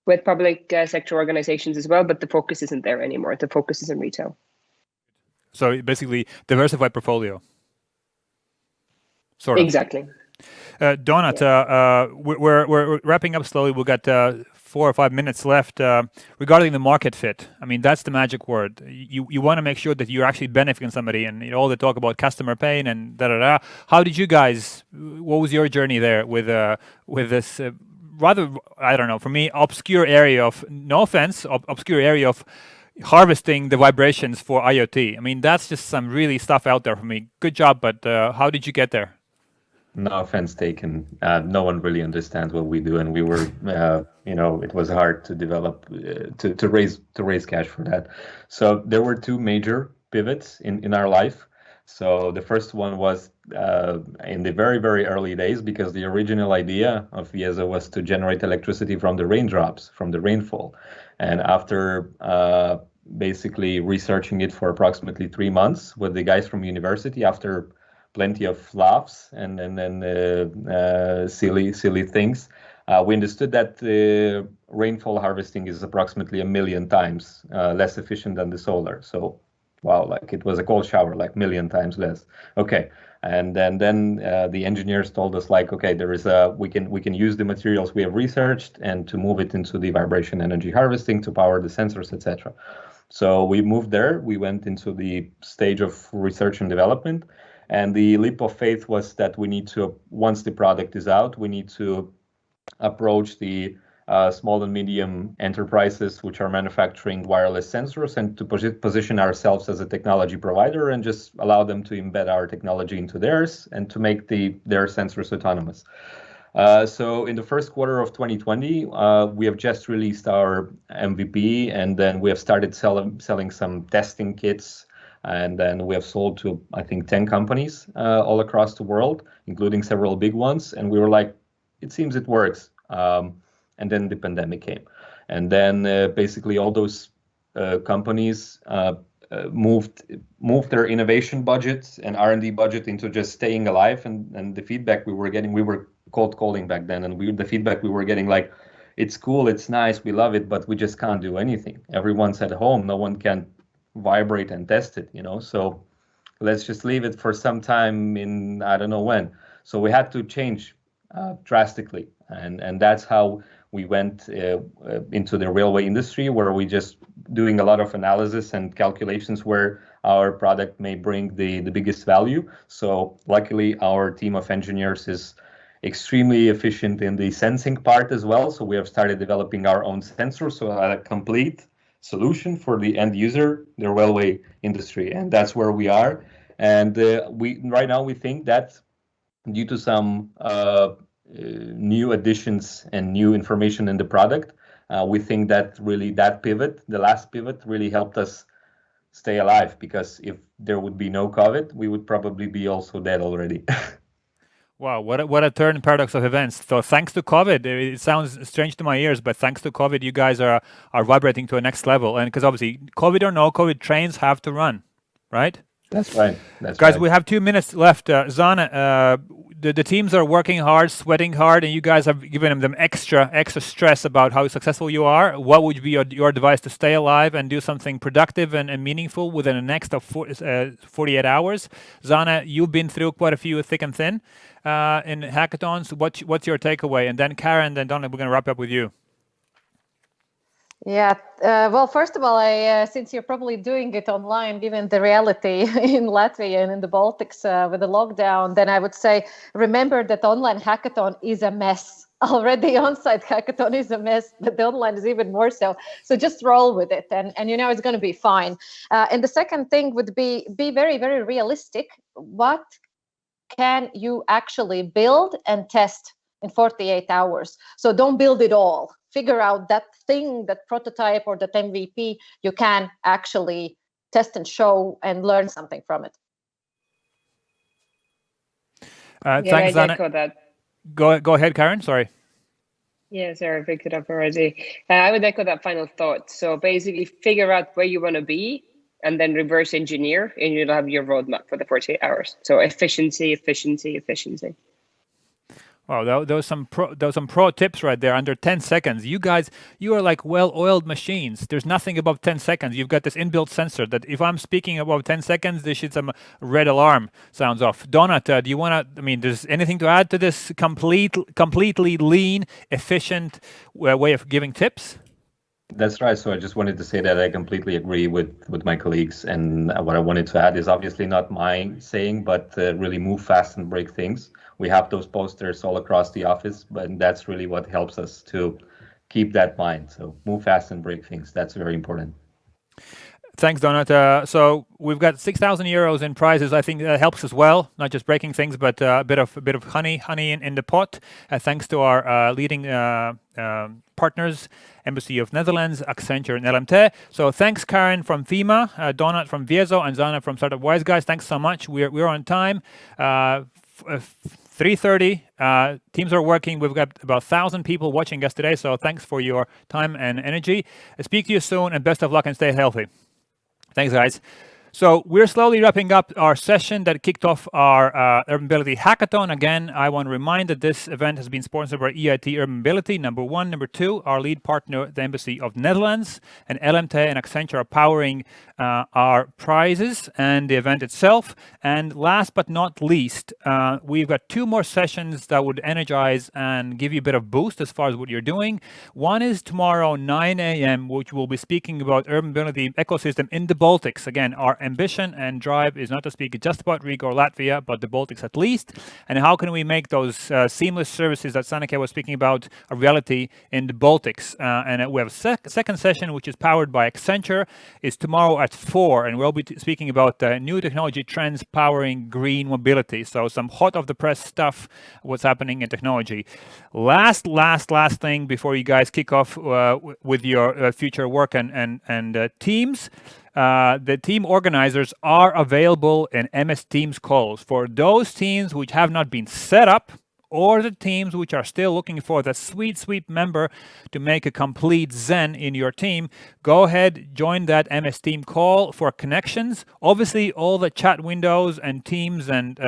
S8: with public sector organizations as well, but the focus isn't there anymore. The focus is in retail.
S1: So basically, diversified portfolio. Sort of.
S8: Exactly.
S1: Donat, we're wrapping up slowly. We've got 4 or 5 minutes left. Regarding the market fit, I mean, that's the magic word. You want to make sure that you're actually benefiting somebody, and all the talk about customer pain and da-da-da. How did you guys, what was your journey there with this rather, I don't know, for me, obscure area of, no offense, obscure area of harvesting the vibrations for IoT? I mean, that's just some really stuff out there for me. Good job, but how did you get there?
S7: No offense taken. No one really understands what we do, and we were, it was hard to develop, to raise cash for that. So there were 2 major pivots in our life. So the first one was in the very, very early days, because the original idea of Viezo was to generate electricity from the raindrops, from the rainfall. And after basically researching it for approximately 3 months with the guys from university, after plenty of laughs and silly things, we understood that the rainfall harvesting is approximately 1 million times less efficient than the solar. So, wow, like it was a cold shower, like 1 million times less. Okay, and then the engineers told us, like, okay, there is we can use the materials we have researched and to move it into the vibration energy harvesting to power the sensors, etc. So we moved there. We went into the stage of research and development. And the leap of faith was that we need to, once the product is out, we need to approach the small and medium enterprises which are manufacturing wireless sensors, and to position ourselves as a technology provider and just allow them to embed our technology into theirs and to make their sensors autonomous. So in the first quarter of 2020, we have just released our MVP, and then we have started selling some testing kits, and then we have sold to, I think, 10 companies all across the world, including several big ones. And we were like, it seems it works. And then the pandemic came. And then basically all those companies moved their innovation budgets and R&D budget into just staying alive. And the feedback we were getting, we were cold calling back then, and the feedback we were getting, like, it's cool, it's nice, we love it, but we just can't do anything. Everyone's at home, no one can vibrate and test it, so let's just leave it for some time in, I don't know when. So we had to change drastically, and that's how we went into the railway industry, where we just doing a lot of analysis and calculations where our product may bring the biggest value. So luckily our team of engineers is extremely efficient in the sensing part as well. So we have started developing our own sensors, so a complete solution for the end user, the railway industry, and that's where we are. And right now we think that due to some new additions and new information in the product, we think that really that pivot, the last pivot, really helped us stay alive, because if there would be no COVID, we would probably be also dead already.
S1: Wow, what a turn in paradox of events. So thanks to COVID, it sounds strange to my ears, but thanks to COVID, you guys are vibrating to a next level. And because obviously, COVID or no COVID, trains have to run, right?
S7: That's right.
S1: Guys, we have 2 minutes left. Zana, the teams are working hard, sweating hard, and you guys have given them extra stress about how successful you are. What would be your advice to stay alive and do something productive and meaningful within the next 48 hours? Zana, you've been through quite a few thick and thin in hackathons. What's your takeaway? And then Karen, then Donna, we're going to wrap up with you.
S9: Yeah, well, first of all, since you're probably doing it online, given the reality in Latvia and in the Baltics with the lockdown, then I would say, remember that online hackathon is a mess. Already on-site hackathon is a mess, but the online is even more so. So just roll with it, and it's going to be fine. And the second thing would be very, very realistic. What can you actually build and test in 48 hours? So don't build it all. Figure out that thing, that prototype or that MVP you can actually test and show and learn something from it.
S1: Thanks, Anna. Go ahead, Karen. Sorry.
S8: Yeah, sorry, I picked it up already. I would echo that final thought. So basically figure out where you want to be and then reverse engineer, and you'll have your roadmap for the 48 hours. So efficiency.
S1: Wow, those some pro tips right there. Under 10 seconds, you guys, you are like well-oiled machines. There's nothing above 10 seconds. You've got this inbuilt sensor that if I'm speaking above 10 seconds, this should some red alarm sounds off. Donat, do you want to? I mean, there's anything to add to this completely lean, efficient way of giving tips?
S7: That's right. So I just wanted to say that I completely agree with my colleagues. And what I wanted to add is obviously not my saying, but really move fast and break things. We have those posters all across the office, but that's really what helps us to keep that mind. So move fast and break things. That's very important.
S1: Thanks, Donat. So we've got 6,000 euros in prizes. I think that helps as well, not just breaking things, but a bit of honey in the pot. Thanks to our leading partners, Embassy of Netherlands, Accenture, and LMT. So thanks, Karen from FEMA, Donat from Viezo, and Zana from Startup Wise Guys. Thanks so much. We're on time. 3:30. Teams are working. We've got about 1,000 people watching us today. So thanks for your time and energy. Speak to you soon, and best of luck and stay healthy. Thanks, guys. So we're slowly wrapping up our session that kicked off our Urban Mobility Hackathon. Again, I want to remind that this event has been sponsored by EIT Urban Mobility, number one. Number two, our lead partner, the Embassy of Netherlands, and LMT and Accenture are powering our prizes and the event itself. And last but not least, we've got 2 more sessions that would energize and give you a bit of boost as far as what you're doing. One is tomorrow, 9 a.m., which we'll be speaking about urban mobility ecosystem in the Baltics. Again, our ambition and drive is not to speak just about Riga or Latvia, but the Baltics at least. And how can we make those seamless services that Sanike was speaking about a reality in the Baltics? And we have a second session, which is powered by Accenture, is tomorrow at 4, and we'll be speaking about new technology trends powering green mobility. So some hot off the press stuff, what's happening in technology. Last thing before you guys kick off with your future work and teams. The team organizers are available in MS Teams calls for those teams which have not been set up, or the teams which are still looking for the sweet member to make a complete Zen in your team. Go ahead, join that MS Team call for connections. Obviously, all the chat windows and teams and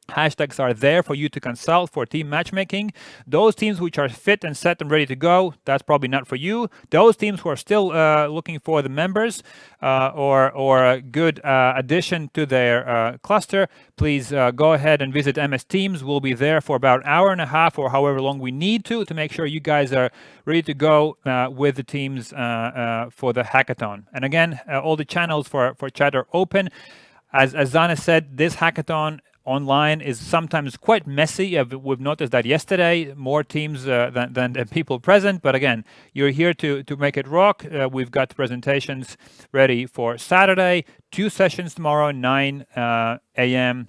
S1: hashtags are there for you to consult for team matchmaking. Those teams which are fit and set and ready to go, that's probably not for you. Those teams who are still looking for the members or a good addition to their cluster, please go ahead and visit MS Teams. We'll be there for about an hour and a half or however long we need to make sure you guys are ready to go with the teams for the hackathon. And again, all the channels for chat are open. As Zana said, this hackathon online is sometimes quite messy. We've noticed that yesterday, more teams than people present. But again, you're here to make it rock. We've got presentations ready for Saturday, 2 sessions tomorrow, 9 a.m.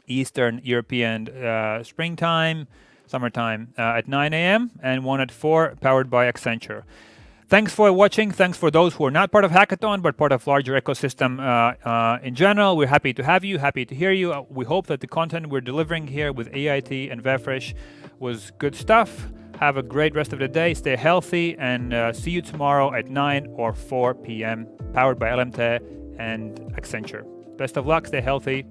S1: Eastern European summertime at 9 a.m. and 1 at 4, powered by Accenture. Thanks for watching. Thanks for those who are not part of Hackathon, but part of larger ecosystem in general. We're happy to have you, happy to hear you. We hope that the content we're delivering here with EIT and VEFRESH was good stuff. Have a great rest of the day. Stay healthy, and see you tomorrow at 9 or 4 p.m. powered by LMT and Accenture. Best of luck. Stay healthy.